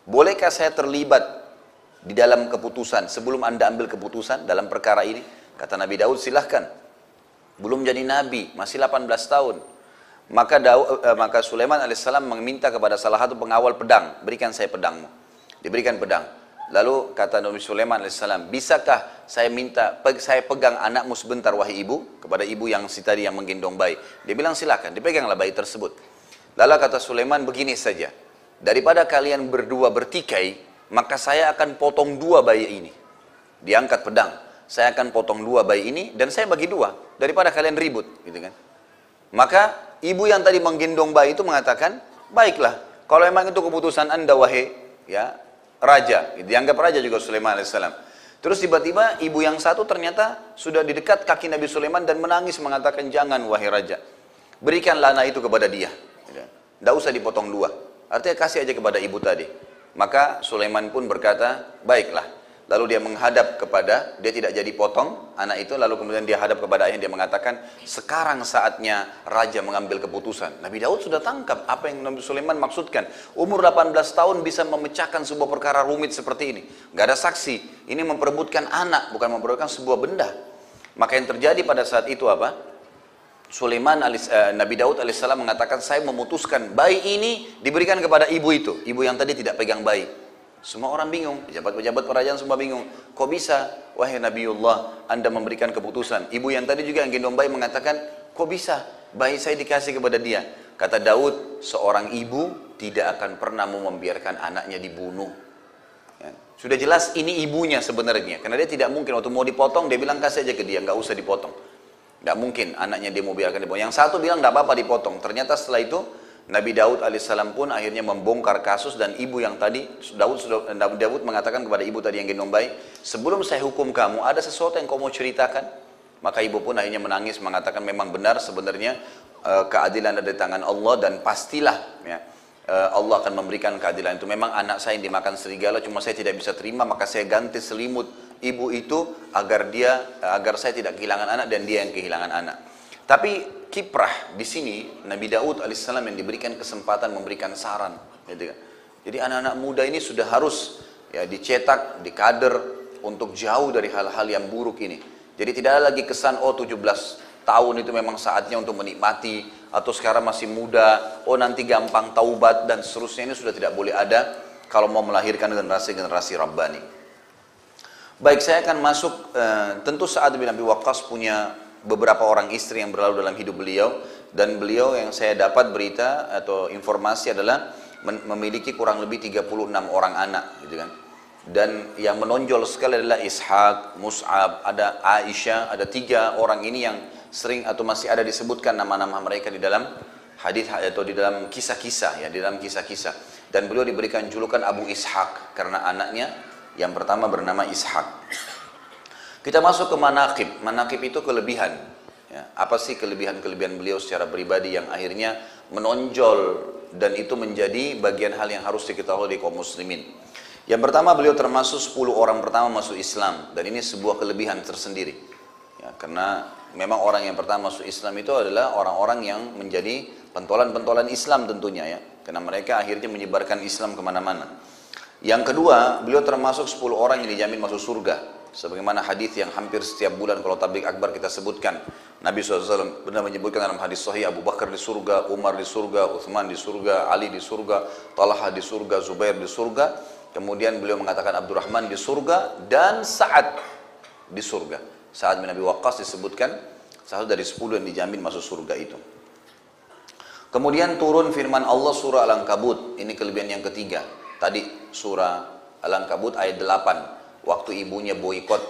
bolehkah saya terlibat di dalam keputusan sebelum anda ambil keputusan dalam perkara ini? Kata Nabi Daud, silahkan. Belum jadi nabi, masih 18 tahun. Maka Sulaiman alaihissalam meminta kepada salah satu pengawal pedang, berikan saya pedangmu. Diberikan pedang. Lalu kata Nabi Sulaiman alaihissalam, bisakah saya pegang anakmu sebentar wahai ibu? Kepada ibu yang tadi yang menggendong bayi. Dia bilang silakan, dipeganglah bayi tersebut. Lalu kata Sulaiman, begini saja, daripada kalian berdua bertikai, maka saya akan potong dua bayi ini. Diangkat pedang, saya akan potong dua bayi ini dan saya bagi dua, daripada kalian ribut, gitu kan? Maka ibu yang tadi menggendong bayi itu mengatakan, baiklah, kalau memang itu keputusan anda wahai ya raja, dianggap raja juga Sulaiman alaihissalam. Terus tiba-tiba ibu yang satu ternyata sudah di dekat kaki Nabi Sulaiman dan menangis mengatakan, jangan wahai raja, berikanlah anak itu kepada dia, tidak usah dipotong dua, artinya kasih aja kepada ibu tadi. Maka Sulaiman pun berkata, baiklah. Lalu dia menghadap kepada, dia tidak jadi potong anak itu, lalu kemudian dia hadap kepada ayahnya, dia mengatakan, sekarang saatnya raja mengambil keputusan. Nabi Daud sudah tangkap apa yang Nabi Sulaiman maksudkan. Umur 18 tahun bisa memecahkan sebuah perkara rumit seperti ini. Gak ada saksi, ini memperebutkan anak, bukan memperebutkan sebuah benda. Maka yang terjadi pada saat itu apa? Nabi Daud alaihissalam mengatakan, saya memutuskan bayi ini diberikan kepada ibu itu, ibu yang tadi tidak pegang bayi. Semua orang bingung, pejabat-pejabat kerajaan semua bingung. Kok bisa, wahai Nabiullah, anda memberikan keputusan? Ibu yang tadi juga yang gendong bayi mengatakan, kok bisa, bayi saya dikasih kepada dia? Kata Daud, seorang ibu tidak akan pernah mau membiarkan anaknya dibunuh. Ya. Sudah jelas ini ibunya sebenarnya, karena dia tidak mungkin waktu mau dipotong, dia bilang kasih aja ke dia, nggak usah dipotong. Nggak mungkin anaknya dia mau biarkan dipotong. Yang satu bilang nggak apa-apa dipotong. Ternyata setelah itu Nabi Daud alaihissalam pun akhirnya membongkar kasus, dan ibu yang tadi Daud mengatakan kepada ibu tadi yang gendong bayi, sebelum saya hukum kamu ada sesuatu yang kau mau ceritakan? Maka ibu pun akhirnya menangis mengatakan, memang benar sebenarnya keadilan ada di tangan Allah, dan pastilah ya, Allah akan memberikan keadilan itu. Memang anak saya yang dimakan serigala, cuma saya tidak bisa terima, maka saya ganti selimut ibu itu agar saya tidak kehilangan anak dan dia yang kehilangan anak. Tapi kiprah di sini Nabi Daud alaihissalam yang diberikan kesempatan memberikan saran, gitu kan. Jadi anak-anak muda ini sudah harus ya dicetak, dikader untuk jauh dari hal-hal yang buruk ini. Jadi tidak ada lagi kesan 17 tahun itu memang saatnya untuk menikmati, atau sekarang masih muda, nanti gampang taubat dan seterusnya. Ini sudah tidak boleh ada kalau mau melahirkan generasi-generasi Rabbani. Baik, saya akan masuk, tentu Sa'ad bin Abi Waqqas punya beberapa orang istri yang berlalu dalam hidup beliau, dan beliau yang saya dapat berita atau informasi adalah memiliki kurang lebih 36 orang anak, gitu kan. Dan yang menonjol sekali adalah Ishaq, Mus'ab, ada Aisyah, ada 3 orang ini yang sering atau masih ada disebutkan nama-nama mereka di dalam hadis atau di dalam kisah-kisah ya, di dalam kisah-kisah. Dan beliau diberikan julukan Abu Ishaq karena anaknya yang pertama bernama Ishaq. Kita masuk ke manaqib. Manaqib itu kelebihan. Ya, apa sih kelebihan-kelebihan beliau secara pribadi yang akhirnya menonjol dan itu menjadi bagian hal yang harus diketahui di kaum muslimin. Yang pertama, beliau termasuk 10 orang pertama masuk Islam, dan ini sebuah kelebihan tersendiri. Ya, karena memang orang yang pertama masuk Islam itu adalah orang-orang yang menjadi pentolan-pentolan Islam tentunya ya, karena mereka akhirnya menyebarkan Islam kemana-mana. Yang kedua, beliau termasuk 10 orang yang dijamin masuk surga. Sebagaimana hadis yang hampir setiap bulan kalau tabligh akbar kita sebutkan. Nabi SAW benar menyebutkan dalam hadis sahih, Abu Bakar di surga, Umar di surga, Uthman di surga, Ali di surga, Talha di surga, Zubair di surga. Kemudian beliau mengatakan Abdurrahman di surga dan Sa'ad di surga. Sa'ad bin Abi Waqqas disebutkan satu dari 10 yang dijamin masuk surga itu. Kemudian turun firman Allah surah Al-Ankabut. Ini kelebihan yang ketiga. Tadi surah Al-Ankabut ayat 8. Waktu ibunya boikot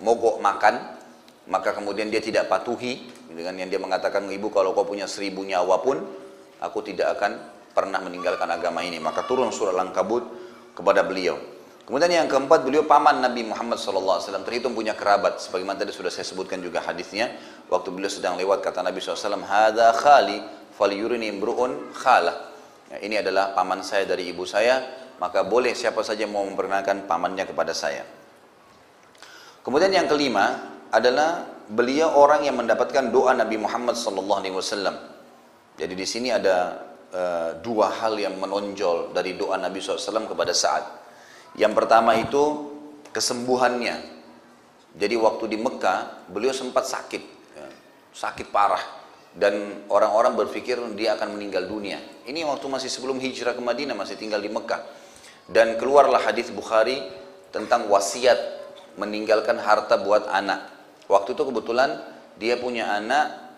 mogok makan, maka kemudian dia tidak patuhi dengan yang dia mengatakan, ibu kalau kau punya 1000 nyawa pun aku tidak akan pernah meninggalkan agama ini. Maka turun surah Al-Ankabut kepada beliau. Kemudian yang keempat, beliau paman Nabi Muhammad SAW, terhitung punya kerabat. Sebagaimana tadi sudah saya sebutkan juga hadisnya, waktu beliau sedang lewat kata Nabi SAW, "Hadza khali falyurini imru'un khalah." Ya, ini adalah paman saya dari ibu saya, maka boleh siapa saja mau memperkenalkan pamannya kepada saya. Kemudian yang kelima adalah beliau orang yang mendapatkan doa Nabi Muhammad SAW. Jadi di sini ada dua hal yang menonjol dari doa Nabi SAW kepada Sa'ad. Yang pertama itu kesembuhannya. Jadi waktu di Mekah beliau sempat sakit, sakit parah, dan orang-orang berpikir dia akan meninggal dunia. Ini waktu masih sebelum hijrah ke Madinah, masih tinggal di Mekah. Dan keluarlah hadis Bukhari tentang wasiat meninggalkan harta buat anak. Waktu itu kebetulan dia punya anak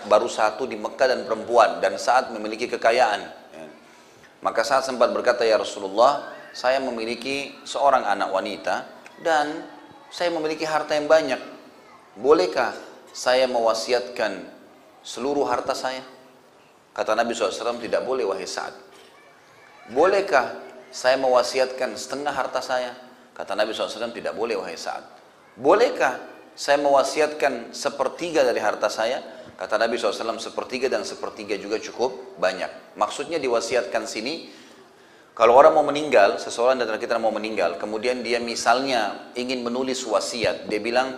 baru satu di Mekah dan perempuan, dan saat memiliki kekayaan. Maka saat sempat berkata, ya Rasulullah, saya memiliki seorang anak wanita dan saya memiliki harta yang banyak. Bolehkah saya mewasiatkan seluruh harta saya? Kata Nabi SAW, tidak boleh wahai Sa'ad. Bolehkah saya mewasiatkan setengah harta saya? Kata Nabi SAW, tidak boleh wahai Sa'ad. Bolehkah saya mewasiatkan sepertiga dari harta saya? Kata Nabi SAW, sepertiga dan sepertiga juga cukup banyak. Maksudnya diwasiatkan sini, kalau orang mau meninggal, seseorang dari kita mau meninggal, kemudian dia misalnya ingin menulis wasiat, dia bilang,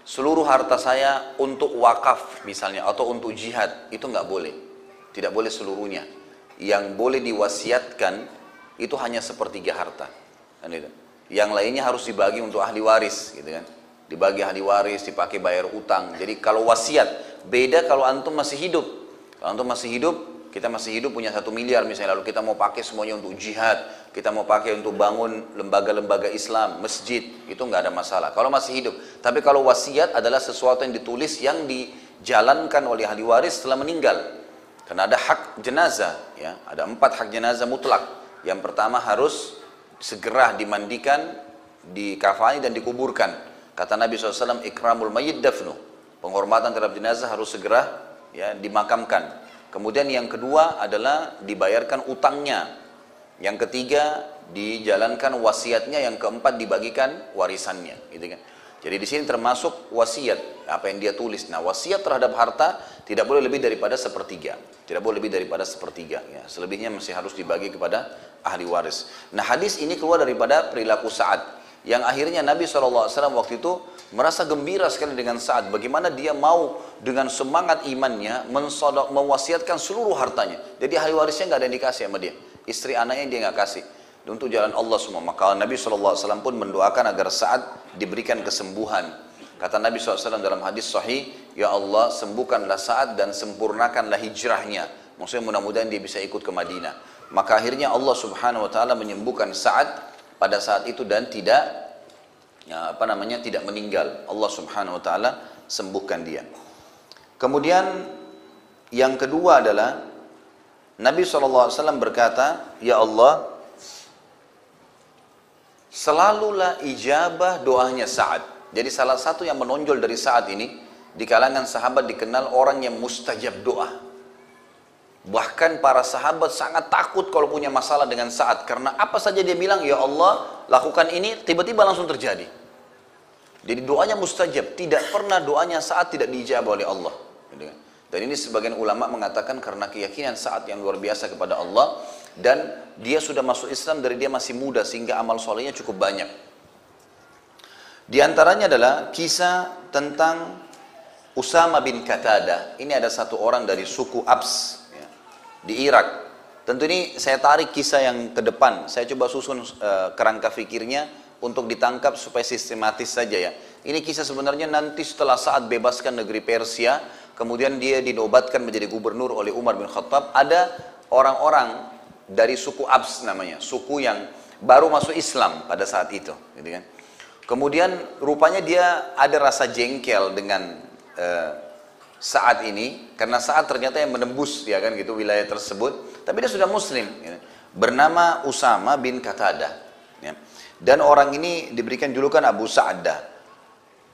seluruh harta saya untuk wakaf misalnya, atau untuk jihad, itu nggak boleh. Tidak boleh seluruhnya. Yang boleh diwasiatkan, itu hanya sepertiga harta. Kan itu. Yang lainnya harus dibagi untuk ahli waris, gitu kan? Dibagi ahli waris, dipakai bayar utang. Jadi kalau wasiat, beda kalau antum masih hidup. Kalau antum masih hidup, kita masih hidup punya 1 miliar misalnya, lalu kita mau pakai semuanya untuk jihad, kita mau pakai untuk bangun lembaga-lembaga Islam, masjid, itu nggak ada masalah. Kalau masih hidup. Tapi kalau wasiat adalah sesuatu yang ditulis, yang dijalankan oleh ahli waris setelah meninggal. Karena ada hak jenazah, ya, ada 4 hak jenazah mutlak. Yang pertama harus segera dimandikan, dikafani dan dikuburkan. Kata Nabi SAW, ikramul mayyit dafnu. Penghormatan terhadap jenazah harus segera ya dimakamkan. Kemudian yang kedua adalah dibayarkan utangnya. Yang ketiga dijalankan wasiatnya. Yang keempat dibagikan warisannya. Gitu kan? Jadi di sini termasuk wasiat, apa yang dia tulis. Nah, wasiat terhadap harta tidak boleh lebih daripada sepertiga. Tidak boleh lebih daripada sepertiga. Ya. Selebihnya masih harus dibagi kepada ahli waris. Nah, hadis ini keluar daripada perilaku Sa'ad, yang akhirnya Nabi SAW waktu itu merasa gembira sekali dengan Sa'ad. Bagaimana dia mau dengan semangat imannya mewasiatkan seluruh hartanya. Jadi ahli warisnya nggak ada yang dikasih sama dia. Istri anaknya dia nggak kasih. Untuk jalan Allah semua. Maka Nabi SAW pun mendoakan agar Sa'ad diberikan kesembuhan. Kata Nabi SAW dalam hadis sahih, ya Allah sembuhkanlah Sa'ad dan sempurnakanlah hijrahnya. Maksudnya mudah-mudahan dia bisa ikut ke Madinah. Maka akhirnya Allah Subhanahu Wa Taala menyembuhkan Sa'ad pada saat itu dan tidak tidak meninggal. Allah Subhanahu Wa Taala sembuhkan dia. Kemudian yang kedua adalah Nabi SAW berkata, ya Allah, selalulah ijabah doanya Sa'ad. Jadi salah satu yang menonjol dari Sa'ad ini, di kalangan sahabat dikenal orang yang mustajab doa. Bahkan para sahabat sangat takut kalau punya masalah dengan Sa'ad. Karena apa saja dia bilang, ya Allah lakukan ini, tiba-tiba langsung terjadi. Jadi doanya mustajab. Tidak pernah doanya Sa'ad tidak diijabah oleh Allah. Dan ini sebagian ulama mengatakan karena keyakinan Sa'ad yang luar biasa kepada Allah. Dan dia sudah masuk Islam dari dia masih muda, sehingga amal solehnya cukup banyak. Di antaranya adalah kisah tentang Usama bin Qatadah. Ini ada satu orang dari suku Abs ya, di Irak. Tentu ini saya tarik kisah yang ke depan. Saya coba susun kerangka fikirnya untuk ditangkap supaya sistematis saja ya. Ini kisah sebenarnya nanti setelah Sa'ad bebaskan negeri Persia, kemudian dia dinobatkan menjadi gubernur oleh Umar bin Khattab. Ada orang-orang dari suku Abs namanya, suku yang baru masuk Islam pada saat itu, gitu kan. Kemudian rupanya dia ada rasa jengkel dengan Sa'ad ini, karena Sa'ad ternyata yang menembus ya kan gitu wilayah tersebut, tapi dia sudah Muslim, gitu. Bernama Usama bin Qatadah, ya. Dan orang ini diberikan julukan Abu Sa'dah.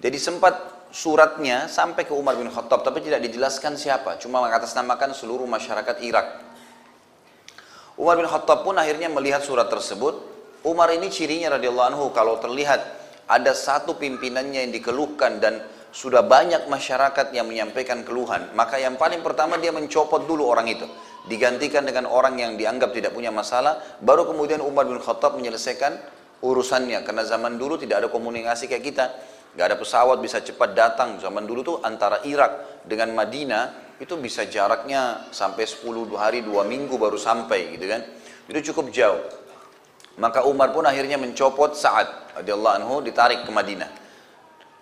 Jadi sempat suratnya sampai ke Umar bin Khattab, tapi tidak dijelaskan siapa, cuma mengatasnamakan seluruh masyarakat Irak. Umar bin Khattab pun akhirnya melihat surat tersebut. Umar ini cirinya radhiyallahu anhu, kalau terlihat ada satu pimpinannya yang dikeluhkan dan sudah banyak masyarakat yang menyampaikan keluhan, maka yang paling pertama dia mencopot dulu orang itu, digantikan dengan orang yang dianggap tidak punya masalah, baru kemudian Umar bin Khattab menyelesaikan urusannya. Karena zaman dulu tidak ada komunikasi kayak kita, nggak ada pesawat bisa cepat datang. Zaman dulu tuh antara Irak dengan Madinah itu bisa jaraknya sampai 10 hari 2 minggu baru sampai, gitu kan. Itu cukup jauh. Maka Umar pun akhirnya mencopot Sa'ad radhiyallahu anhu, ditarik ke Madinah.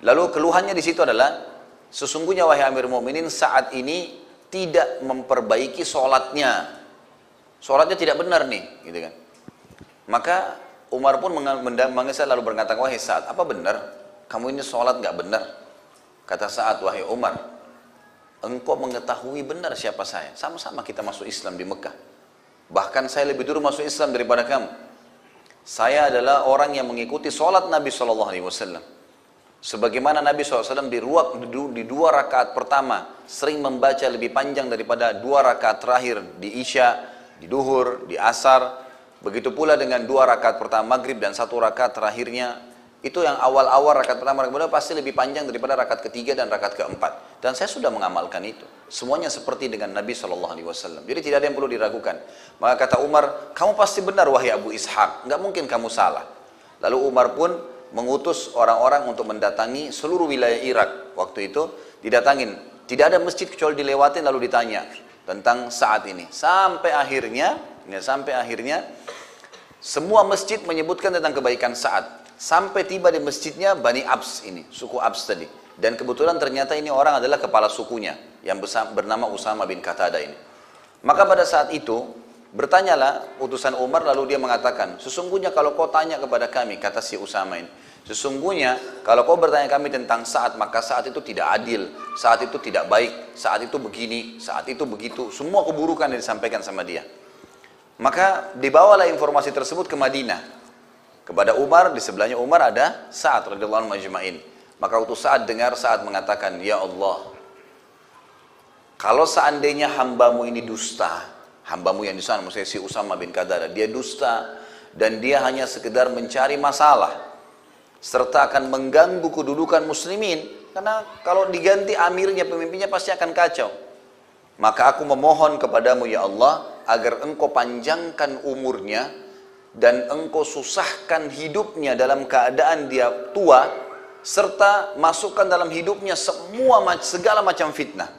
Lalu keluhannya di situ adalah, sesungguhnya wahai Amir Mu'minin, Sa'ad ini tidak memperbaiki sholatnya. Sholatnya tidak benar nih, gitu kan. Maka Umar pun mengesal lalu berkata, wahai Sa'ad, apa benar? Kamu ini sholat nggak benar? Kata Sa'ad, wahai Umar, engkau mengetahui benar siapa saya. Sama-sama kita masuk Islam di Mekah. Bahkan saya lebih dulu masuk Islam daripada kamu. Saya adalah orang yang mengikuti sholat Nabi SAW. Sebagaimana Nabi SAW di 2 rakaat pertama sering membaca lebih panjang daripada 2 rakaat terakhir di Isya, di Duhur, di Asar. Begitu pula dengan 2 rakaat pertama Maghrib dan 1 rakaat terakhirnya. Itu yang awal-awal rakaat pertama pasti lebih panjang daripada rakaat ketiga dan rakaat keempat. Dan saya sudah mengamalkan itu. Semuanya seperti dengan Nabi SAW. Jadi tidak ada yang perlu diragukan. Maka kata Umar, kamu pasti benar wahai Abu Ishaq. Nggak mungkin kamu salah. Lalu Umar pun mengutus orang-orang untuk mendatangi seluruh wilayah Irak. Waktu itu didatangin. Tidak ada masjid kecuali dilewatin lalu ditanya tentang Sa'ad ini. Sampai akhirnya semua masjid menyebutkan tentang kebaikan Sa'ad. Sampai tiba di masjidnya Bani Abs ini, suku Abs tadi. Dan kebetulan ternyata ini orang adalah kepala sukunya yang bernama Usama bin Qatadah ini. Maka pada saat itu bertanyalah utusan Umar, lalu dia mengatakan, sesungguhnya kalau kau tanya kepada kami, kata si Usama ini, sesungguhnya kalau kau bertanya kami tentang Sa'ad, maka Sa'ad itu tidak adil, Sa'ad itu tidak baik, Sa'ad itu begini, Sa'ad itu begitu, semua keburukan yang disampaikan sama dia. Maka dibawalah informasi tersebut ke Madinah. Kepada Umar, di sebelahnya Umar ada Sa'ad radhiyallahu anhu majma'in. Maka waktu Sa'ad dengar, Sa'ad mengatakan, ya Allah, kalau seandainya hambamu ini dusta, hambamu yang di sana, maksudnya si Usama bin Qatadah, dia dusta dan dia hanya sekedar mencari masalah serta akan mengganggu kedudukan muslimin, karena kalau diganti amirnya, pemimpinnya pasti akan kacau. Maka aku memohon kepadamu ya Allah agar engkau panjangkan umurnya dan engkau susahkan hidupnya dalam keadaan dia tua, serta masukkan dalam hidupnya segala macam fitnah.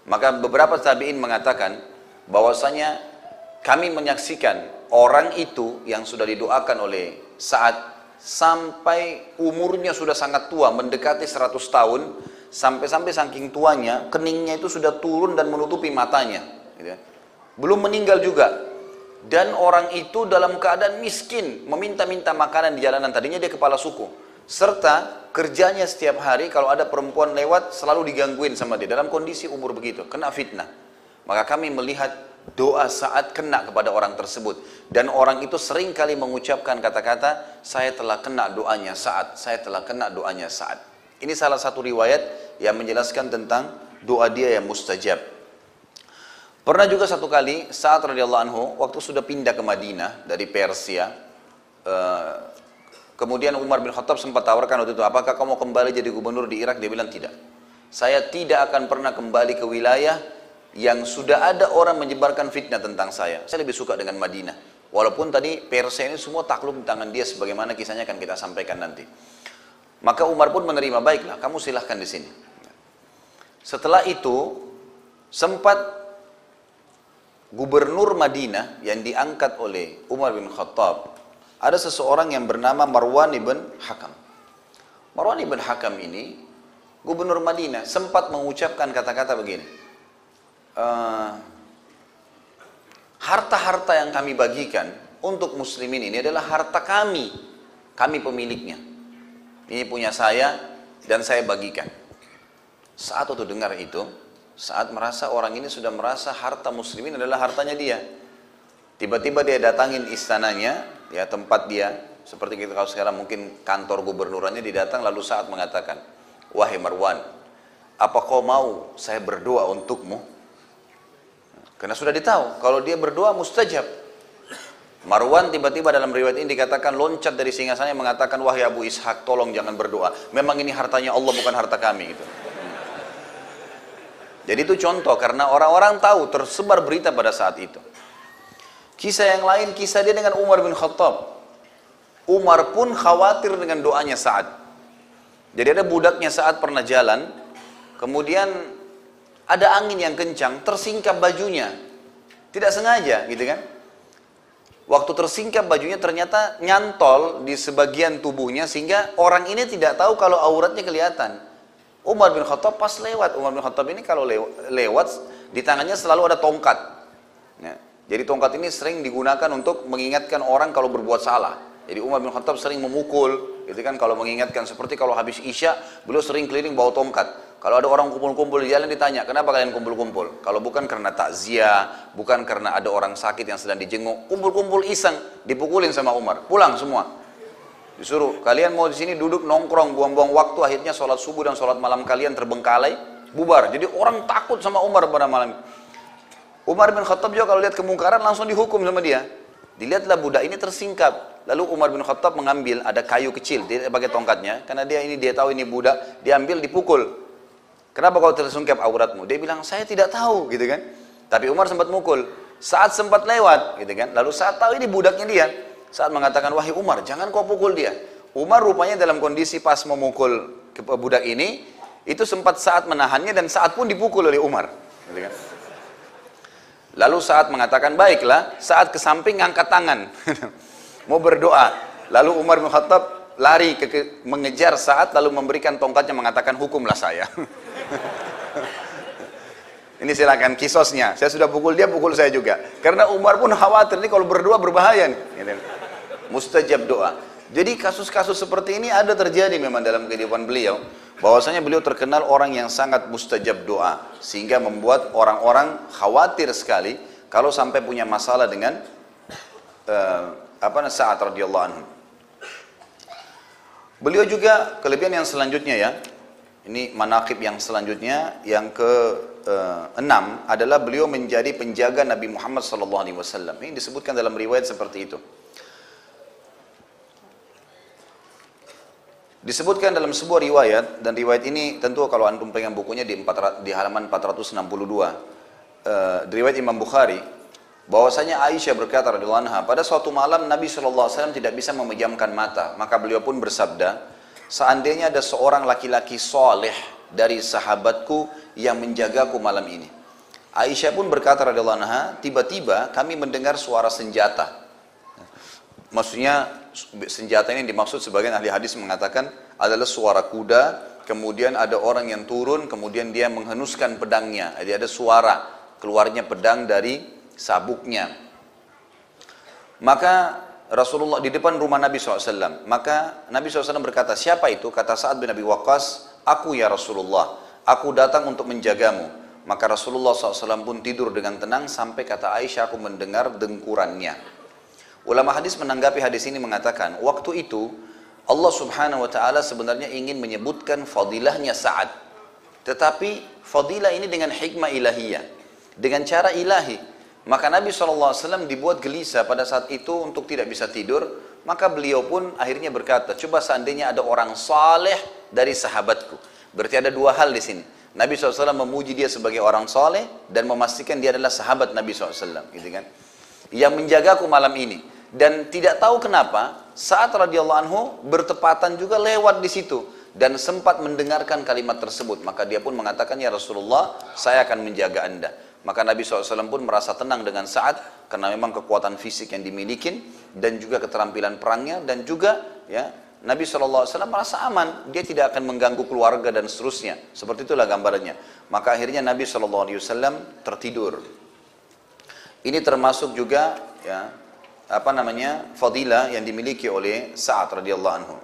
Maka beberapa tabi'in mengatakan bahwasanya kami menyaksikan orang itu yang sudah didoakan oleh Sa'ad sampai umurnya sudah sangat tua, mendekati 100 tahun, sampai saking tuanya keningnya itu sudah turun dan menutupi matanya, gitu. Belum meninggal juga. Dan orang itu dalam keadaan miskin, meminta-minta makanan di jalanan. Tadinya dia kepala suku. Serta kerjanya setiap hari kalau ada perempuan lewat selalu digangguin sama dia. Dalam kondisi umur begitu, kena fitnah. Maka kami melihat doa Sa'ad kena kepada orang tersebut. Dan orang itu sering kali mengucapkan kata-kata, saya telah kena doanya Sa'ad, saya telah kena doanya Sa'ad. Ini salah satu riwayat yang menjelaskan tentang doa dia yang mustajab. Pernah juga satu kali Sa'ad radhiyallahu anhu waktu sudah pindah ke Madinah dari Persia, kemudian Umar bin Khattab sempat tawarkan waktu itu, apakah kamu kembali jadi gubernur di Irak? Dia bilang tidak. Saya tidak akan pernah kembali ke wilayah yang sudah ada orang menyebarkan fitnah tentang saya. Saya lebih suka dengan Madinah. Walaupun tadi Persia ini semua takluk di tangan dia, sebagaimana kisahnya akan kita sampaikan nanti. Maka Umar pun menerima, baiklah kamu silahkan di sini. Setelah itu sempat gubernur Madinah yang diangkat oleh Umar bin Khattab, ada seseorang yang bernama Marwan ibn Hakam. Marwan ibn Hakam ini gubernur Madinah, sempat mengucapkan kata-kata begini, harta-harta yang kami bagikan untuk muslimin ini adalah harta kami pemiliknya. Ini punya saya dan saya bagikan. Saat waktu dengar itu, saat merasa orang ini sudah merasa harta muslimin adalah hartanya dia, tiba-tiba dia datangin istananya, ya tempat dia, seperti kita kalau sekarang mungkin kantor gubernurannya, didatang lalu saat mengatakan, wahai Marwan, apa kau mau saya berdoa untukmu? Karena sudah ditahu, kalau dia berdoa mustajab. Marwan tiba-tiba dalam riwayat ini dikatakan loncat dari singgasananya mengatakan, wahai Abu Ishaq, tolong jangan berdoa. Memang ini hartanya Allah, bukan harta kami. Gitu. Jadi itu contoh, karena orang-orang tahu, tersebar berita pada saat itu. Kisah yang lain, kisah dia dengan Umar bin Khattab. Umar pun khawatir dengan doanya Sa'ad. Jadi ada budaknya Sa'ad pernah jalan, kemudian ada angin yang kencang, tersingkap bajunya. Tidak sengaja, gitu kan. Waktu tersingkap bajunya ternyata nyantol di sebagian tubuhnya, sehingga orang ini tidak tahu kalau auratnya kelihatan. Umar bin Khattab pas lewat, Umar bin Khattab ini kalau lewat, di tangannya selalu ada tongkat. Ya. Jadi tongkat ini sering digunakan untuk mengingatkan orang kalau berbuat salah. Jadi Umar bin Khattab sering memukul, gitu kan, kalau mengingatkan. Seperti kalau habis Isya, beliau sering keliling bawa tongkat. Kalau ada orang kumpul-kumpul di jalan ditanya, kenapa kalian kumpul-kumpul? Kalau bukan karena takziah, bukan karena ada orang sakit yang sedang dijenguk, kumpul-kumpul iseng, dipukulin sama Umar, pulang semua. Disuruh, kalian mau di sini duduk nongkrong, buang-buang waktu, akhirnya sholat subuh dan sholat malam kalian terbengkalai, bubar. Jadi orang takut sama Umar pada malam. Umar bin Khattab juga kalau lihat kemungkaran langsung dihukum sama dia. Dilihatlah budak ini tersingkap. Lalu Umar bin Khattab mengambil, ada kayu kecil, dia pakai tongkatnya, karena dia tahu ini budak, diambil, dipukul. Kenapa kau tersungkap auratmu? Dia bilang, saya tidak tahu, gitu kan. Tapi Umar sempat mukul. Saat sempat lewat, gitu kan. Lalu saat tahu ini budaknya dia. Saat mengatakan, wahai Umar, jangan kau pukul dia. Umar rupanya dalam kondisi pas memukul budak ini, itu sempat saat menahannya dan saat pun dipukul oleh Umar. Gitu kan. Lalu saat mengatakan, baiklah, saat ke samping ngangkat tangan. Mau berdoa. Lalu Umar bin Khattab lari mengejar saat, lalu memberikan tongkatnya mengatakan, hukumlah saya. Ini silakan kisosnya. Saya sudah pukul dia, pukul saya juga. Karena Umar pun khawatir ini kalau berdoa berbahaya nih. Mustajab doa. Jadi kasus-kasus seperti ini ada terjadi memang dalam kehidupan beliau. Bahwasanya beliau terkenal orang yang sangat mustajab doa, sehingga membuat orang-orang khawatir sekali kalau sampai punya masalah dengan Sa'ad radhiyallahu anhu. Beliau juga kelebihan yang selanjutnya ya. Ini manaqib yang selanjutnya, yang ke-6 adalah beliau menjadi penjaga Nabi Muhammad SAW. Ini disebutkan dalam riwayat seperti itu. Disebutkan dalam sebuah riwayat, dan riwayat ini tentu kalau antum pegang bukunya di halaman 462, di riwayat Imam Bukhari, bahwasanya Aisyah berkata radhiyallahu anha, pada suatu malam Nabi SAW tidak bisa memejamkan mata, maka beliau pun bersabda, seandainya ada seorang laki-laki soleh dari sahabatku yang menjagaku malam ini. Aisyah pun berkata radhiyallahu anha, tiba-tiba kami mendengar suara senjata. Maksudnya senjata ini dimaksud, sebagian ahli hadis mengatakan adalah suara kuda, kemudian ada orang yang turun, kemudian dia menghenuskan pedangnya. Jadi ada suara keluarnya pedang dari sabuknya. Maka Rasulullah di depan rumah Nabi SAW. Maka Nabi SAW berkata, siapa itu? Kata Sa'ad bin Abi Waqqas, aku ya Rasulullah, aku datang untuk menjagamu. Maka Rasulullah SAW pun tidur dengan tenang sampai kata Aisyah, aku mendengar dengkurannya. Ulama hadis menanggapi hadis ini mengatakan, waktu itu Allah Subhanahu wa Ta'ala sebenarnya ingin menyebutkan fadilahnya Sa'ad. Tetapi fadilah ini dengan hikmah ilahiyah, dengan cara ilahi. Maka Nabi SAW dibuat gelisah pada saat itu untuk tidak bisa tidur. Maka beliau pun akhirnya berkata, coba seandainya ada orang saleh dari sahabatku. Berarti ada dua hal di sini. Nabi SAW memuji dia sebagai orang saleh dan memastikan dia adalah sahabat Nabi SAW, gitu kan? Yang menjagaku malam ini. Dan tidak tahu kenapa Sa'ad radhiyallahu anhu bertepatan juga lewat di situ dan sempat mendengarkan kalimat tersebut. Maka dia pun mengatakan, ya Rasulullah, saya akan menjaga anda. Maka Nabi SAW pun merasa tenang dengan Sa'ad karena memang kekuatan fisik yang dimiliki dan juga keterampilan perangnya, dan juga ya Nabi SAW merasa aman, dia tidak akan mengganggu keluarga dan seterusnya. Seperti itulah gambarannya. Maka akhirnya Nabi SAW tertidur. Ini termasuk juga ya fadilah yang dimiliki oleh Sa'ad radhiyallahu anhu.